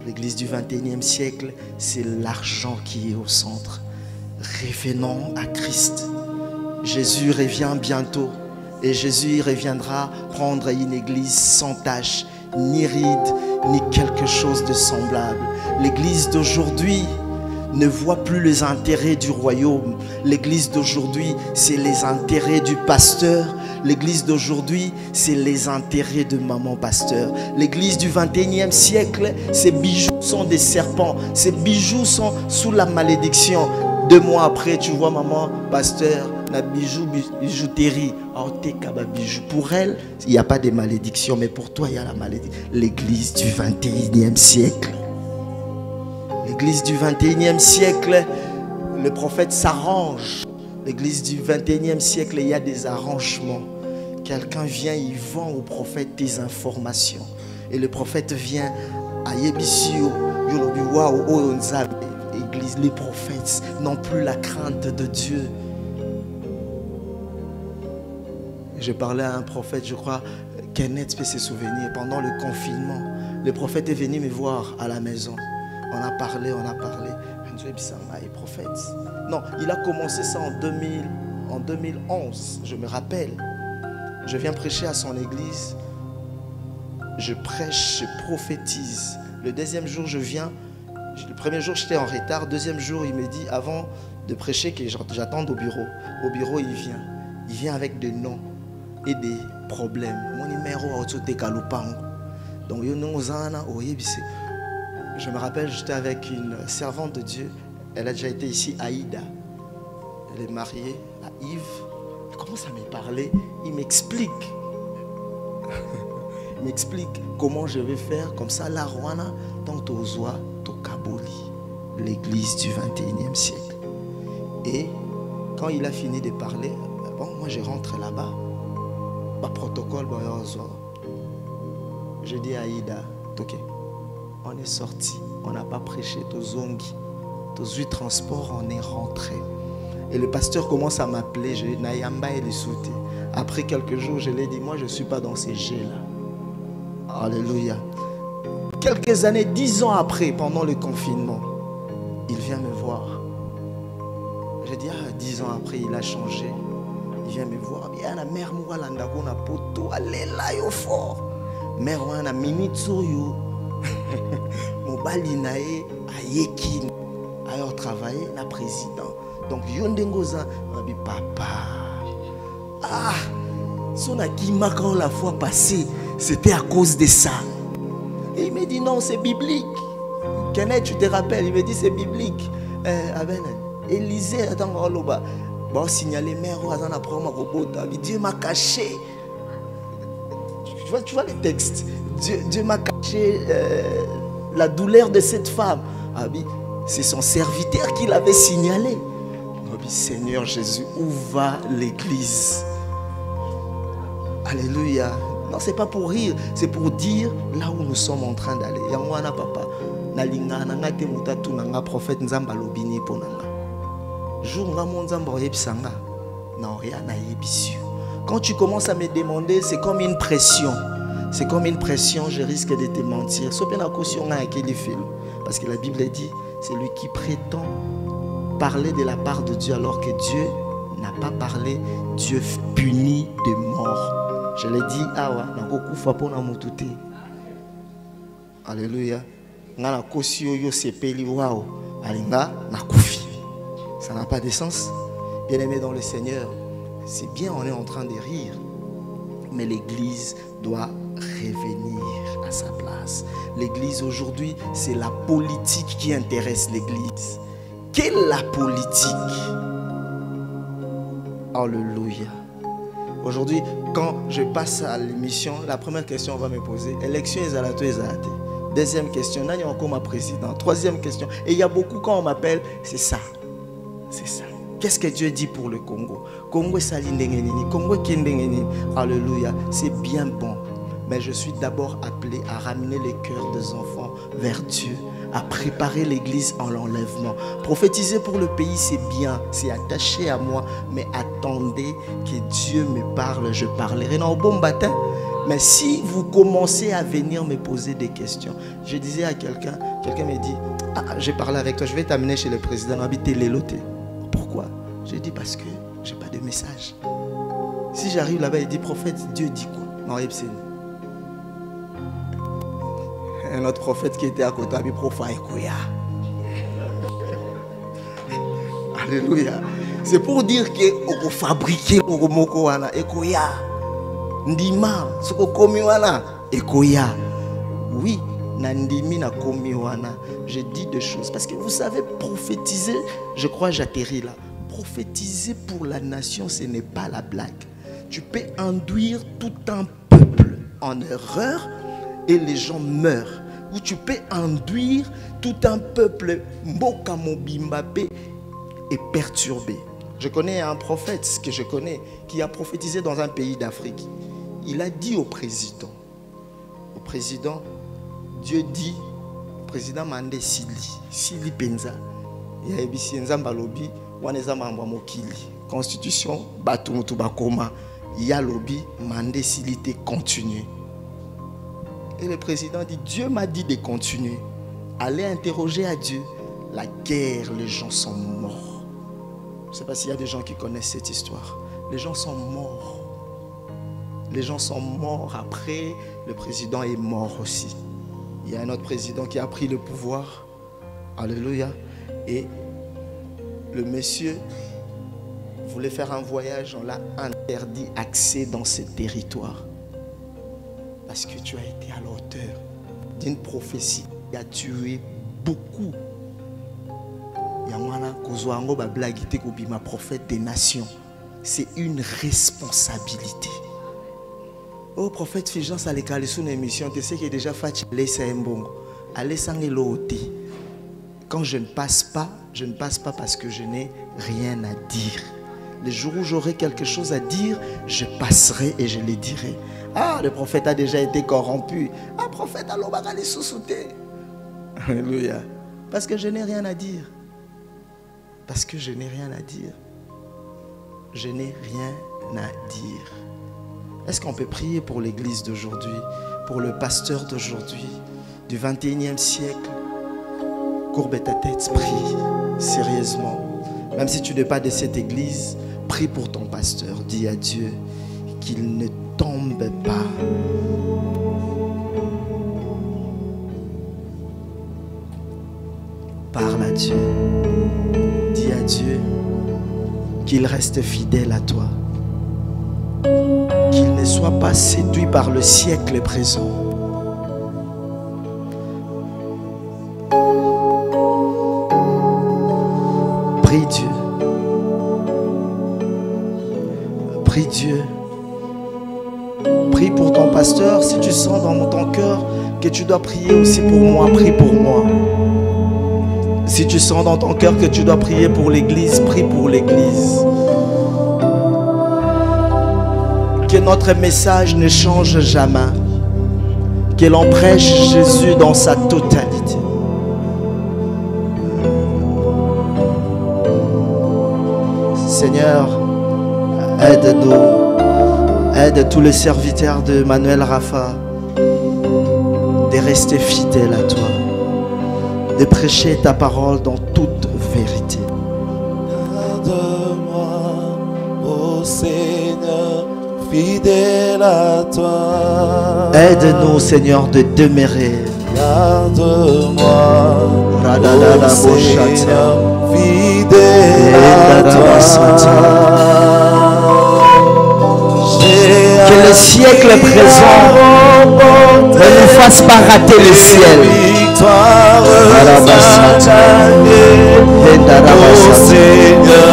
A: L'église du 21e siècle, c'est l'argent qui est au centre. Revenons à Christ. Jésus revient bientôt. Et Jésus reviendra prendre une église sans tache, ni ride, ni quelque chose de semblable. L'église d'aujourd'hui ne voit plus les intérêts du royaume. L'église d'aujourd'hui, c'est les intérêts du pasteur. L'église d'aujourd'hui, c'est les intérêts de maman pasteur. L'église du 21e siècle, ces bijoux sont des serpents. Ces bijoux sont sous la malédiction. 2 mois après, tu vois maman pasteur, la bijouterie. Pour elle, il n'y a pas de malédiction, mais pour toi, il y a la malédiction. L'église du 21e siècle. L'église du 21e siècle, le prophète s'arrange. L'église du 21e siècle, il y a des arrangements. Quelqu'un vient, il vend au prophète des informations. Et le prophète vient à Yébissio, Église, les prophètes n'ont plus la crainte de Dieu. Je parlais à un prophète, je crois, Kenneth peut se souvenir, pendant le confinement. Le prophète est venu me voir à la maison. On a parlé. Prophète. Non, il a commencé ça en 2011, je me rappelle. Je viens prêcher à son église. Je prêche, je prophétise. Le deuxième jour, je viens. Le premier jour, j'étais en retard. Deuxième jour, il me dit, avant de prêcher, que j'attende au bureau. Au bureau, il vient. Il vient avec des noms et des problèmes. Mon numéro a été Kalupango. Donc, je me rappelle, j'étais avec une servante de Dieu. Elle a déjà été ici, Aïda. Elle est mariée à Yves. Il commence à me parler. Il m'explique. Il m'explique comment je vais faire. Comme ça, la Rwanda, tant aux oies, au Kaboli, l'église du 21e siècle. Et quand il a fini de parler, bon, moi je rentre là-bas. Pas protocole, je dis à Aïda, ok. On est sorti, on n'a pas prêché, Tozongi, Tozu transport, on est rentré. Et le pasteur commence à m'appeler, je Nayamba et les souté. Après quelques jours, je lui ai dit, moi je ne suis pas dans ces jets-là. Alléluia. Quelques années, 10 ans après, pendant le confinement, il vient me voir. Je dis, 10 ans après, il a changé. Il vient me voir. Il y a la mère Moualanda qu'on a poto, elle est là, au fort. Mère Moualanda, Minitsoyo. Mobali nae ayekin ayo travailler na président donc yondengoza mabi papa son akima quand la fois passée c'était à cause de ça. Et il me dit non, c'est biblique. Kenneth, tu te rappelles, il me dit c'est biblique. Élisée attends loba bon signaler mère azana prendre robota Dieu m'a caché. Tu vois les textes. Dieu m'a caché la douleur de cette femme. C'est son serviteur qui l'avait signalé. Seigneur Jésus, où va l'église? Alléluia. Non, c'est pas pour rire, c'est pour dire là où nous sommes en train d'aller. Yangwana papa, nalinga nanga te mutatu nanga prophète nzamba lobini po nanga. Jour nga mon nzamba oyebisanga. Non, rien na yebisio. Quand tu commences à me demander, c'est comme une pression. C'est comme une pression, je risque de te mentir. Parce que la Bible dit, c'est lui qui prétend parler de la part de Dieu alors que Dieu n'a pas parlé. Dieu punit de mort. Je l'ai dit, alléluia. Ça n'a pas de sens. Bien-aimé dans le Seigneur, c'est bien, on est en train de rire, mais l'église doit revenir à sa place. L'église aujourd'hui, c'est la politique qui intéresse l'église. Quelle est la politique? Alléluia. Aujourd'hui, quand je passe à l'émission, la première question on va me poser, élection Ezalato Ezalate. Deuxième question, Nani encore ma président. Troisième question, et il y a beaucoup quand on m'appelle, c'est ça. C'est ça. Qu'est-ce que Dieu dit pour le Congo? Congo Salindengenini, Congo Kendengenini. Alléluia, c'est bien bon. Mais je suis d'abord appelé à ramener les cœurs des enfants vers Dieu, à préparer l'église en l'enlèvement. Prophétiser pour le pays, c'est bien, c'est attaché à moi, mais attendez que Dieu me parle, je parlerai. Non, bon matin. Mais si vous commencez à venir me poser des questions, je disais à quelqu'un me dit, ah, j'ai parlé avec toi, je vais t'amener chez le président, habiter l'éloté. Pourquoi? J'ai dit parce que j'ai pas de message. Si j'arrive là-bas, il dit, prophète, Dieu dit quoi? Non, Epsen. Un autre prophète qui était à côté, il prophète Ekoya. Alléluia. C'est pour dire que on fabriquer Oromoko wana Ekoya. Ndima, soko komi wana Ekoya. Oui, nandimi na komi wana. Je dis des choses parce que vous savez prophétiser, je crois j'atterris là. Prophétiser pour la nation, ce n'est pas la blague. Tu peux induire tout un peuple en erreur et les gens meurent. Ou tu peux induire tout un peuple Mboka Mobimbabe et perturbé. Je connais un prophète que je connais qui a prophétisé dans un pays d'Afrique. Il a dit au président, Dieu dit, président Mandé Sili Penza, il y a Ebisi Nzamba Lobi, Wanezamba Mokili, Constitution, Batumutu Bakoma, il y a Lobi, Mandé Sili te continuer. Et le président dit, Dieu m'a dit de continuer. Allez interroger à Dieu. La guerre, les gens sont morts. Je ne sais pas s'il y a des gens qui connaissent cette histoire. Les gens sont morts. Les gens sont morts. Après, le président est mort aussi. Il y a un autre président qui a pris le pouvoir. Alléluia. Et le monsieur voulait faire un voyage. On l'a interdit accès dans ce territoire. Parce que tu as été à la hauteur d'une prophétie qui a tué beaucoup. Ma prophète des nations. C'est une responsabilité. Oh, prophète Fijan, ça les calé sous une émission. Tu sais qu'il est déjà fait laisser un bon. Allez sans l'ôter. Quand je ne passe pas parce que je n'ai rien à dire. Les jours où j'aurai quelque chose à dire, je passerai et je les dirai. Ah, le prophète a déjà été corrompu. Ah, prophète, alors on va aller sous-souter. Alléluia. Parce que je n'ai rien à dire. Parce que je n'ai rien à dire. Je n'ai rien à dire. Est-ce qu'on peut prier pour l'église d'aujourd'hui, pour le pasteur d'aujourd'hui, du 21e siècle? Courbe ta tête, prie sérieusement. Même si tu n'es pas de cette église, prie pour ton pasteur. Dis à Dieu qu'il ne tombe pas. Parle à Dieu. Dis à Dieu qu'il reste fidèle à toi. Qu'il ne soit pas séduit par le siècle présent. Prie Dieu. Prie Dieu. Prie pour ton pasteur. Si tu sens dans ton cœur que tu dois prier aussi pour moi, prie pour moi. Si tu sens dans ton cœur que tu dois prier pour l'église, prie pour l'église. Que notre message ne change jamais. Que l'on prêche Jésus dans sa totalité. Seigneur, aide-nous, aide tous les serviteurs de Manuel Rafa de rester fidèles à toi, de prêcher ta parole dans toute vérité.
E: Garde-moi, ô Seigneur, fidèle à toi.
A: Aide-nous, Seigneur, de demeurer.
E: Garde-moi, ô Seigneur, fidèle à toi.
A: Que le siècle présent ne nous fasse pas rater le ciel.
E: Ô Seigneur,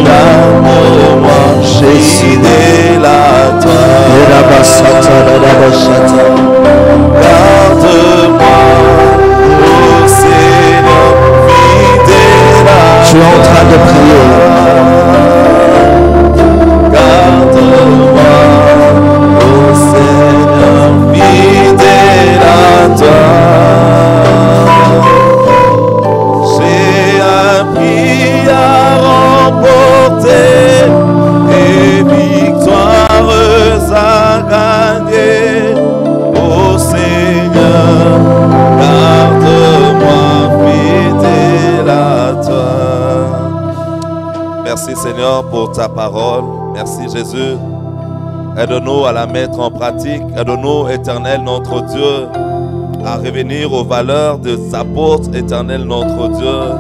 E: garde-moi, fidèle à toi. Garde-moi, ô Seigneur, fidèle à toi.
A: Tu es en train de prier.
E: Garde-moi, ô Seigneur, fidèle à toi. J'ai appris à remporter des victoires à gagner. Ô Seigneur, garde-moi fidèle à toi. Merci Seigneur pour ta parole. Merci Jésus. Aide-nous à la mettre en pratique. Aide-nous, Éternel notre Dieu, à revenir aux valeurs des apôtres, Éternel notre Dieu.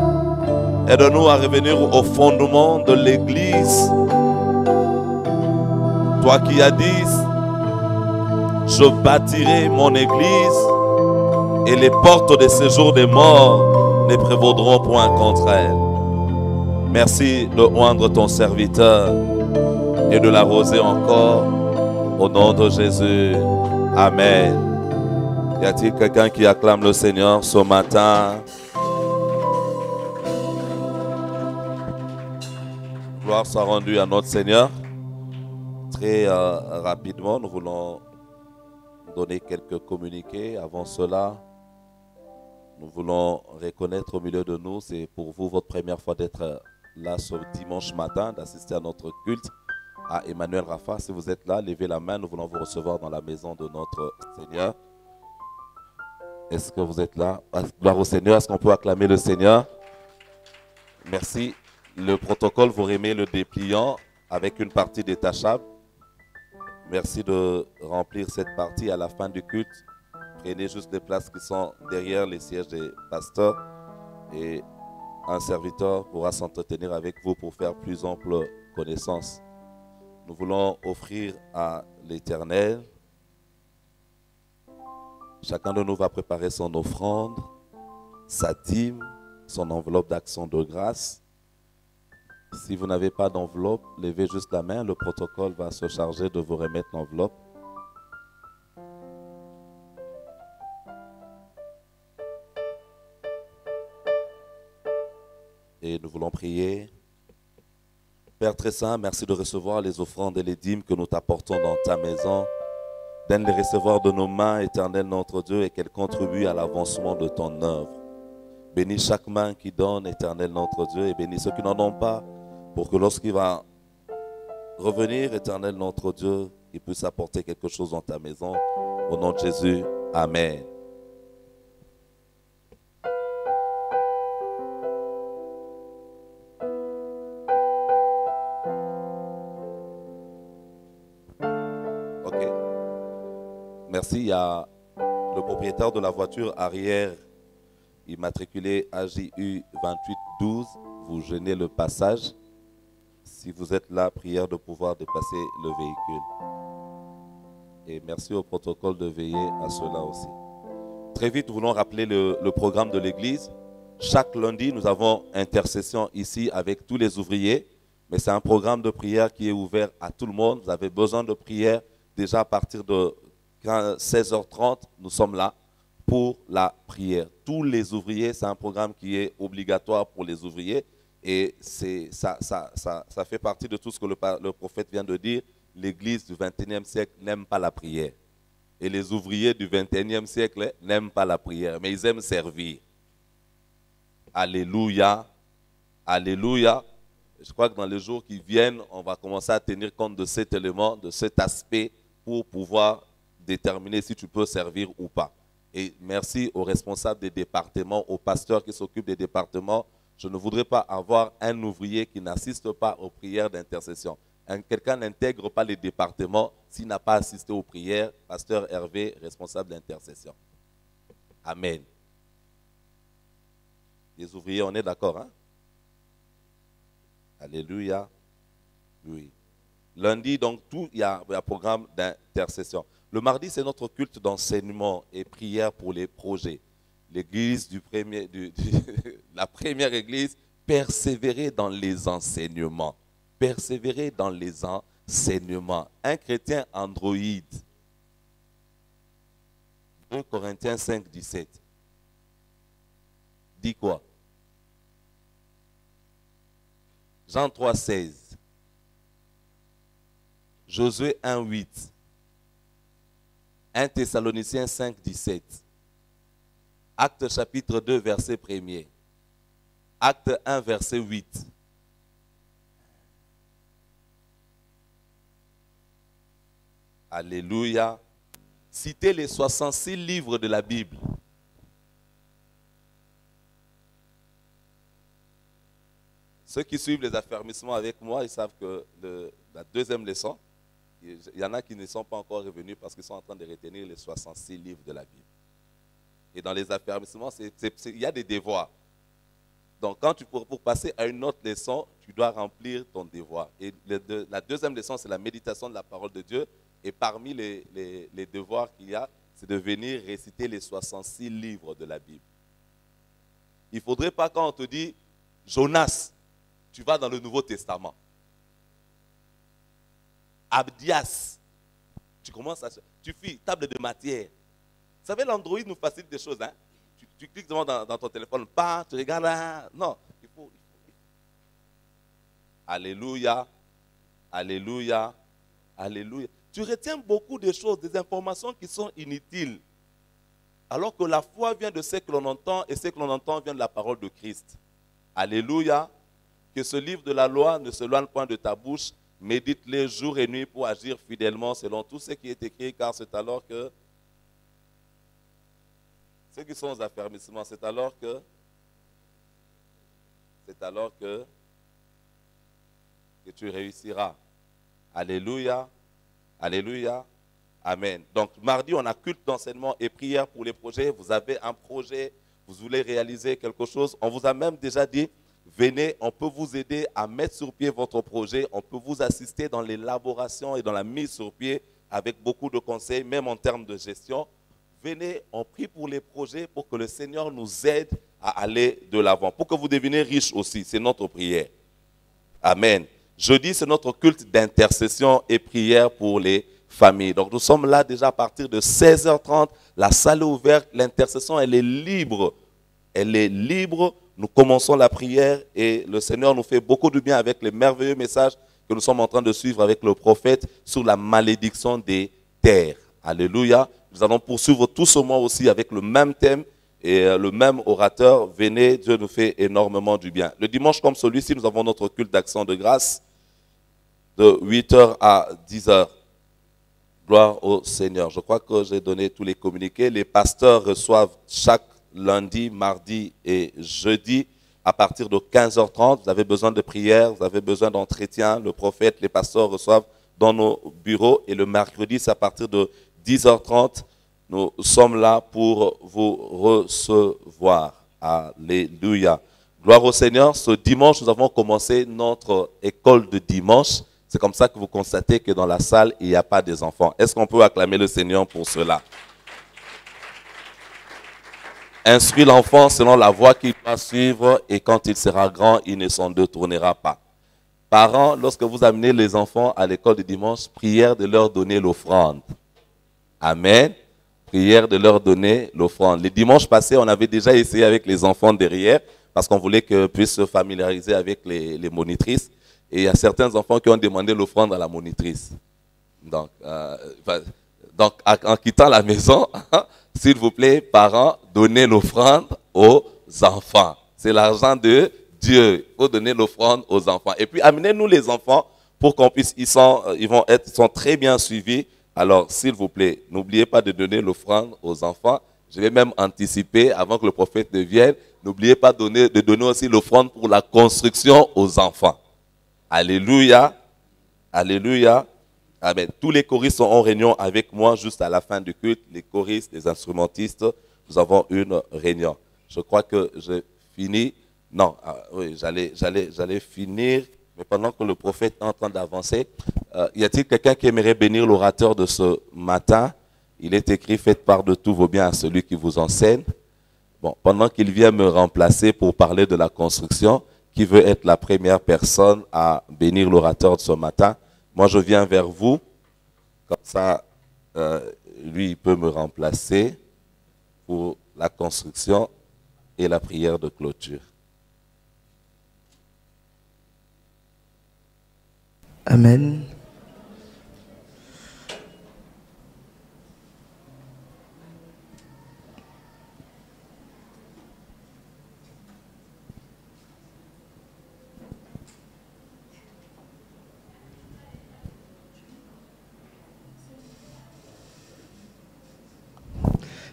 E: Aide-nous à revenir au fondement de l'Église. Toi qui as dit, je bâtirai mon Église et les portes de séjour des morts ne prévaudront point contre elle. Merci de oindre ton serviteur et de l'arroser encore au nom de Jésus. Amen. Y a-t-il quelqu'un qui acclame le Seigneur ce matin? Gloire soit rendue à notre Seigneur. Très rapidement, nous voulons donner quelques communiqués. Avant cela, nous voulons reconnaître au milieu de nous, c'est pour vous votre première fois d'être là ce dimanche matin, d'assister à notre culte à Emmanuel Rafa. Si vous êtes là, levez la main, nous voulons vous recevoir dans la maison de notre Seigneur. Est-ce que vous êtes là? Gloire au Seigneur, est-ce qu'on peut acclamer le Seigneur? Merci. Le protocole vous remet le dépliant avec une partie détachable. Merci de remplir cette partie à la fin du culte. Prenez juste les places qui sont derrière les sièges des pasteurs et un serviteur pourra s'entretenir avec vous pour faire plus ample connaissance. Nous voulons offrir à l'Éternel. Chacun de nous va préparer son offrande, sa dîme, son enveloppe d'action de grâce. Si vous n'avez pas d'enveloppe, levez juste la main. Le protocole va se charger de vous remettre l'enveloppe. Et nous voulons prier. Père très saint, merci de recevoir les offrandes et les dîmes que nous t'apportons dans ta maison. Donne les recevoir de nos mains, Éternel notre Dieu, et qu'elles contribuent à l'avancement de ton œuvre. Bénis chaque main qui donne, Éternel notre Dieu, et bénis ceux qui n'en ont pas, pour que lorsqu'il va revenir, Éternel notre Dieu, il puisse apporter quelque chose dans ta maison. Au nom de Jésus, Amen. Ok. Merci. Il y a le propriétaire de la voiture arrière, immatriculé AJU 2812. Vous gênez le passage. Si vous êtes là, prière de pouvoir dépasser le véhicule. Et merci au protocole de veiller à cela aussi. Très vite, nous voulons rappeler le programme de l'église. Chaque lundi, nous avons intercession ici avec tous les ouvriers. Mais c'est un programme de prière qui est ouvert à tout le monde. Vous avez besoin de prière déjà à partir de 16h30. Nous sommes là pour la prière. Tous les ouvriers, c'est un programme qui est obligatoire pour les ouvriers. Et ça fait partie de tout ce que le prophète vient de dire. L'église du 21e siècle n'aime pas la prière. Et les ouvriers du 21e siècle n'aiment pas la prière, mais ils aiment servir. Alléluia. Alléluia. Je crois que dans les jours qui viennent, on va commencer à tenir compte de cet élément, de cet aspect, pour pouvoir déterminer si tu peux servir ou pas. Et merci aux responsables des départements, aux pasteurs qui s'occupent des départements. Je ne voudrais pas avoir un ouvrier qui n'assiste pas aux prières d'intercession. Quelqu'un n'intègre pas les départements s'il n'a pas assisté aux prières. Pasteur Hervé, responsable d'intercession. Amen. Les ouvriers, on est d'accord, hein? Alléluia. Oui. Lundi, donc, il y a un programme d'intercession. Le mardi, c'est notre culte d'enseignement et prière pour les projets. L'église la première église, persévérer dans les enseignements. Persévérer dans les enseignements. Un chrétien Android. 1 Corinthiens 5, 17. Dit quoi? Jean 3, 16. Josué 1, 8. 1 Thessaloniciens 5, 17. Acte chapitre 2, verset 1er. Acte 1, verset 8. Alléluia. Citez les 66 livres de la Bible. Ceux qui suivent les affermissements avec moi, ils savent que la deuxième leçon, il y en a qui ne sont pas encore revenus parce qu'ils sont en train de retenir les 66 livres de la Bible. Et dans les affermissements, il y a des devoirs. Donc, pour passer à une autre leçon, tu dois remplir ton devoir. Et la deuxième leçon, c'est la méditation de la parole de Dieu. Et parmi les devoirs qu'il y a, c'est de venir réciter les 66 livres de la Bible. Il ne faudrait pas, quand on te dit Jonas, tu vas dans le Nouveau Testament. Abdias, tu commences à... Tu fais table de matière. Vous savez, l'Android nous facilite des choses. Hein? Tu cliques dans ton téléphone, pas, tu regardes là. Non, il faut. Alléluia, alléluia, alléluia. Tu retiens beaucoup de choses, des informations qui sont inutiles. Alors que la foi vient de ce que l'on entend et ce que l'on entend vient de la parole de Christ. Alléluia. Que ce livre de la loi ne s'éloigne point de ta bouche. Médite-les jour et nuit pour agir fidèlement selon tout ce qui est écrit, car c'est alors que... Ceux qui sont aux affermissements, c'est alors que tu réussiras. Alléluia. Alléluia. Amen. Donc, mardi, on a culte d'enseignement et prière pour les projets. Vous avez un projet, vous voulez réaliser quelque chose. On vous a même déjà dit, venez, on peut vous aider à mettre sur pied votre projet. On peut vous assister dans l'élaboration et dans la mise sur pied avec beaucoup de conseils, même en termes de gestion. Venez, on prie pour les projets pour que le Seigneur nous aide à aller de l'avant. Pour que vous deveniez riches aussi, c'est notre prière. Amen. Jeudi, c'est notre culte d'intercession et prière pour les familles. Donc nous sommes là déjà à partir de 16h30. La salle est ouverte, l'intercession, elle est libre. Elle est libre. Nous commençons la prière et le Seigneur nous fait beaucoup de bien avec les merveilleux messages que nous sommes en train de suivre avec le prophète sur la malédiction des terres. Alléluia. Nous allons poursuivre tout ce mois aussi avec le même thème et le même orateur. Venez, Dieu nous fait énormément du bien. Le dimanche comme celui-ci, nous avons notre culte d'action de grâce de 8h à 10h. Gloire au Seigneur. Je crois que j'ai donné tous les communiqués. Les pasteurs reçoivent chaque lundi, mardi et jeudi à partir de 15h30. Vous avez besoin de prière, vous avez besoin d'entretien. Le prophète, les pasteurs reçoivent dans nos bureaux. Et le mercredi, c'est à partir de 10h30. Nous sommes là pour vous recevoir. Alléluia. Gloire au Seigneur. Ce dimanche, nous avons commencé notre école de dimanche. C'est comme ça que vous constatez que dans la salle, il n'y a pas des enfants. Est-ce qu'on peut acclamer le Seigneur pour cela? Instruis l'enfant selon la voie qu'il doit suivre et quand il sera grand, il ne s'en détournera pas. Parents, lorsque vous amenez les enfants à l'école du dimanche, prière de leur donner l'offrande. Amen. prière de leur donner l'offrande. Les dimanches passés, on avait déjà essayé avec les enfants derrière, parce qu'on voulait qu'ils puissent se familiariser avec les monitrices. Et il y a certains enfants qui ont demandé l'offrande à la monitrice. Donc, en quittant la maison, s'il vous plaît, parents, donnez l'offrande aux enfants. C'est l'argent de Dieu. Il faut donner l'offrande aux enfants. Et puis, amenez-nous les enfants pour qu'on puisse, ils sont très bien suivis. Alors, s'il vous plaît, n'oubliez pas de donner l'offrande aux enfants. Je vais même anticiper, avant que le prophète ne vienne, n'oubliez pas de donner aussi l'offrande pour la construction aux enfants. Alléluia. Alléluia. Amen. Tous les choristes sont en réunion avec moi juste à la fin du culte. Les choristes, les instrumentistes, nous avons une réunion. Je crois que je finis. Non, oui, j'allais finir. Mais pendant que le prophète est en train d'avancer, y a-t-il quelqu'un qui aimerait bénir l'orateur de ce matin? Il est écrit, faites part de tous vos biens à celui qui vous enseigne. Bon, pendant qu'il vient me remplacer pour parler de la construction, qui veut être la première personne à bénir l'orateur de ce matin? Moi, je viens vers vous. Comme ça, lui, il peut me remplacer pour la construction et la prière de clôture.
A: Amen.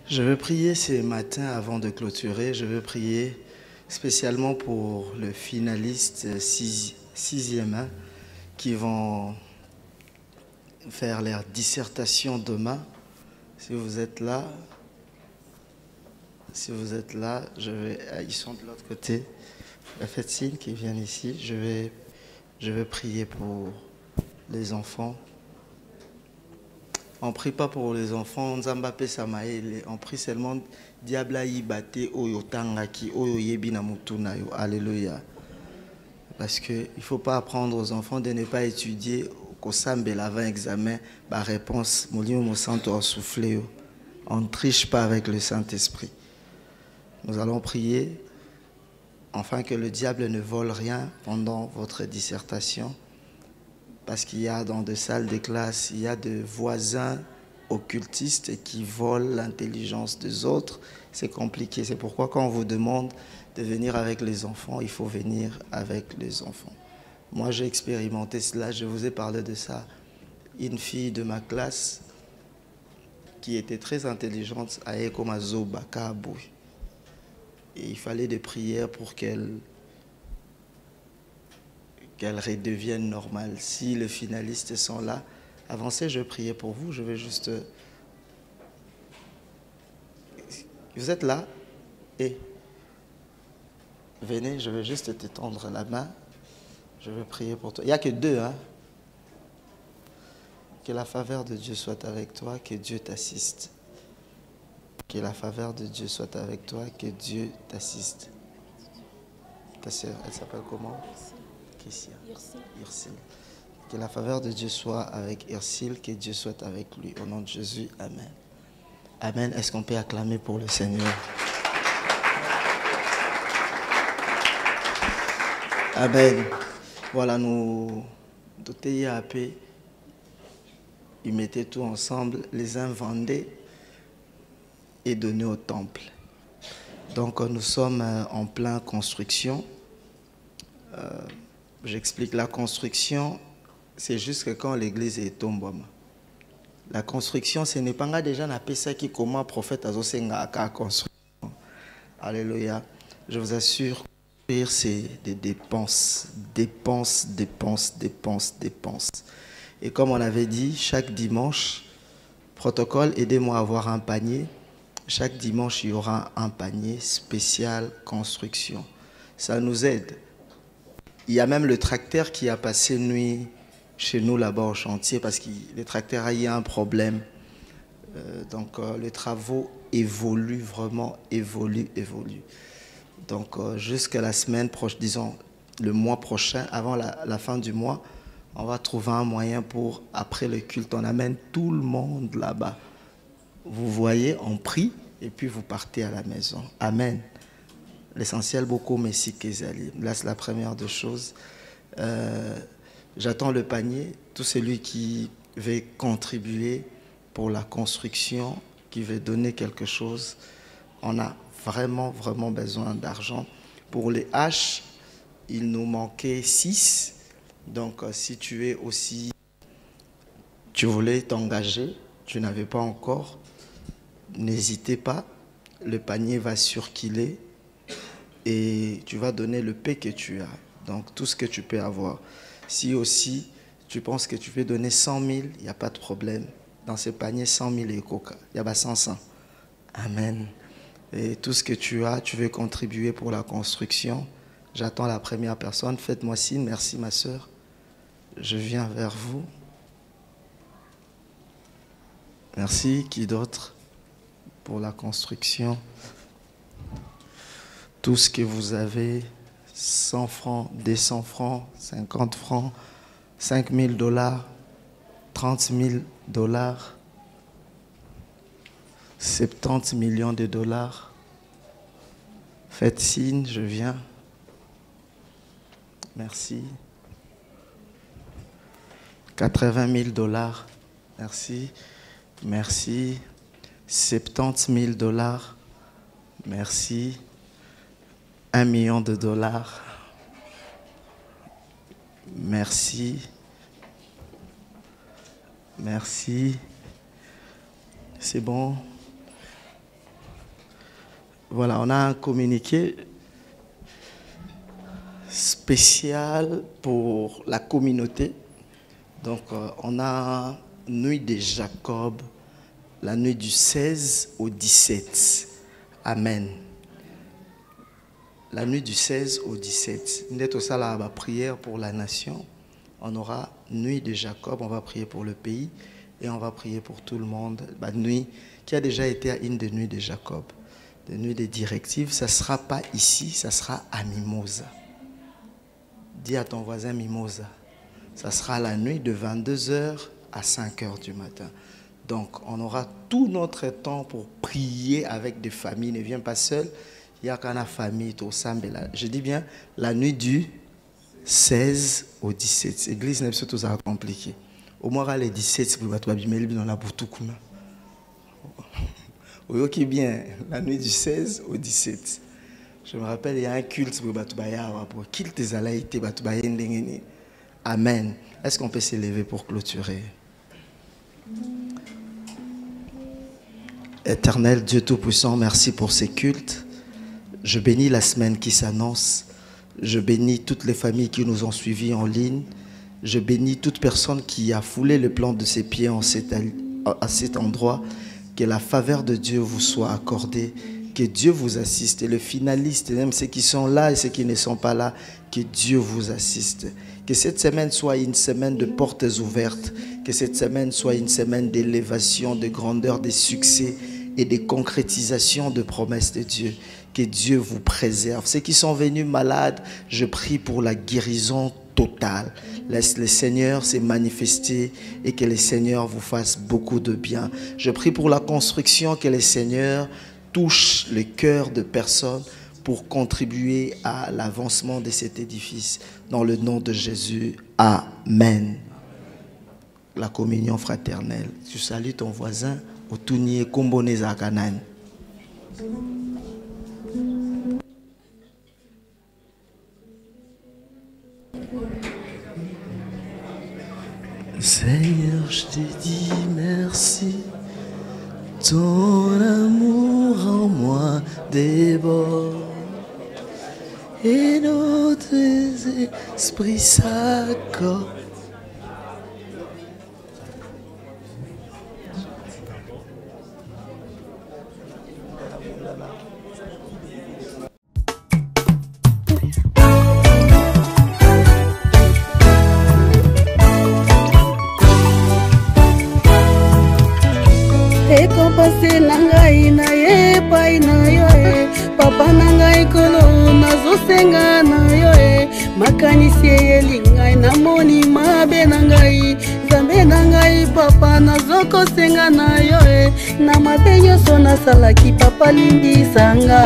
A: Je veux prier ce matin avant de clôturer. Je veux prier spécialement pour le finaliste sixième qui vont faire leur dissertation demain. Si vous êtes là, ils sont de l'autre côté. Faites signe qu'ils viennent ici. Je vais prier pour les enfants. On ne prie pas pour les enfants, Nzambape Samaele. On prie seulement Diabla Yibate Oyo Tangaki Oyo Yebina Mutunayo. Alléluia. Parce qu'il ne faut pas apprendre aux enfants de ne pas étudier au Sambel avant examen. Par réponse, on ne triche pas avec le Saint-Esprit. Nous allons prier afin que le diable ne vole rien pendant votre dissertation. Parce qu'il y a dans des salles de classe, il y a des voisins occultistes qui volent l'intelligence des autres. C'est compliqué. C'est pourquoi quand on vous demande de venir avec les enfants, il faut venir avec les enfants. Moi, j'ai expérimenté cela. Je vous ai parlé de ça. Une fille de ma classe qui était très intelligente, Aeko Zoba Kabou. Et il fallait des prières pour qu'elle redevienne normale. Si les finalistes sont là, avancez, je priais pour vous. Je vais juste... Vous êtes là? Et venez, je vais juste te tendre la main. Je vais prier pour toi. Il n'y a que deux, hein? Que la faveur de Dieu soit avec toi, que Dieu t'assiste. Que la faveur de Dieu soit avec toi, que Dieu t'assiste. Ta sœur, elle s'appelle comment? Ursile. Que la faveur de Dieu soit avec Ursile, que Dieu soit avec lui. Au nom de Jésus, Amen. Amen. Est-ce qu'on peut acclamer pour le Seigneur? Amen. Voilà, nous dotés à paix. Ils mettaient tout ensemble, les uns vendaient et donnaient au temple. Donc nous sommes en pleine construction. J'explique, la construction, c'est juste que quand l'église est tombée. La construction, ce n'est pas déjà un ça qui comment prophète a construction. Alléluia. Je vous assure, c'est des dépenses. Et comme on avait dit, chaque dimanche, protocole, aidez-moi à avoir un panier. Chaque dimanche, il y aura un panier spécial construction. Ça nous aide. Il y a même le tracteur qui a passé nuit chez nous là-bas au chantier parce que le tracteur a eu un problème. Donc les travaux évoluent, vraiment évoluent. Donc jusqu'à la semaine prochaine, disons le mois prochain, avant la fin du mois, on va trouver un moyen pour, après le culte, on amène tout le monde là-bas vous voyez, on prie et puis vous partez à la maison. Amen. L'essentiel, beaucoup, merci Kézali. Là, c'est la première des choses. J'attends le panier. Tout celui qui veut contribuer pour la construction, qui veut donner quelque chose, on a vraiment besoin d'argent. Pour les haches, il nous manquait 6. Donc, si tu es aussi, tu voulais t'engager, tu n'avais pas encore, n'hésitez pas. Le panier va circuler et tu vas donner le paix que tu as. Donc, tout ce que tu peux avoir. Si aussi, tu penses que tu peux donner 100 000, il n'y a pas de problème. Dans ce panier, 100 000 et coca. Il y a 500. Amen. Et tout ce que tu as, tu veux contribuer pour la construction. J'attends la première personne. Faites-moi signe. Merci, ma soeur. Je viens vers vous. Merci. Qui d'autre pour la construction? Tout ce que vous avez, 100 francs, 200 francs, 50 francs, 5 000 $, 30 000 $, 70 millions de dollars. Faites signe, je viens. Merci. 80 000 $. Merci. Merci. 70 000 $. Merci. 1 million de dollars. Merci. Merci. C'est bon. Voilà, on a un communiqué spécial pour la communauté. Donc, on a Nuit de Jacob, la nuit du 16 au 17. Amen. La nuit du 16 au 17. Nous sommes aussi là, prière pour la nation. On aura Nuit de Jacob, on va prier pour le pays et on va prier pour tout le monde. La nuit qui a déjà été une des nuits de Jacob. La nuit des directives, ça ne sera pas ici, ça sera à Mimosa. Dis à ton voisin Mimosa. Ça sera la nuit de 22 h à 5 h du matin. Donc, on aura tout notre temps pour prier avec des familles. Ne viens pas seul. Il y a qu'une famille au Sambela. Je dis bien la nuit du 16 au 17. L'église n'est pas tout ça compliqué. Au moins, les 17, c'est pour abîmer dans la boutoukouna. Ok, bien, la nuit du 16 au 17. Je me rappelle, il y a un culte pour qu'il te zalaïté. Amen. Est-ce qu'on peut s'élever pour clôturer? Éternel Dieu Tout-Puissant, merci pour ces cultes. Je bénis la semaine qui s'annonce. Je bénis toutes les familles qui nous ont suivis en ligne. Je bénis toute personne qui a foulé le plan de ses pieds à cet endroit. Que la faveur de Dieu vous soit accordée. Que Dieu vous assiste. Et le finaliste, même ceux qui sont là et ceux qui ne sont pas là, que Dieu vous assiste. Que cette semaine soit une semaine de portes ouvertes. Que cette semaine soit une semaine d'élévation, de grandeur, de succès et de concrétisation de promesses de Dieu. Que Dieu vous préserve. Ceux qui sont venus malades, je prie pour la guérison totale. Laisse le Seigneur se manifester et que le Seigneur vous fasse beaucoup de bien. Je prie pour la construction, que le Seigneur touche le cœur de personnes pour contribuer à l'avancement de cet édifice. Dans le nom de Jésus, Amen. La communion fraternelle. Tu salues ton voisin, Otunier Komboneza Kanan. Seigneur, je te dis merci. Ton amour en moi déborde. Et notre esprit s'accorde.
F: Ekopase nangai na ye pai na yo e papa nangai kolo nazosenga na yo e makanisi elingai namoni mabe nangai zambe nangai papa nazokosenga na yo na mabe nyonso nasalaki papa limbisanga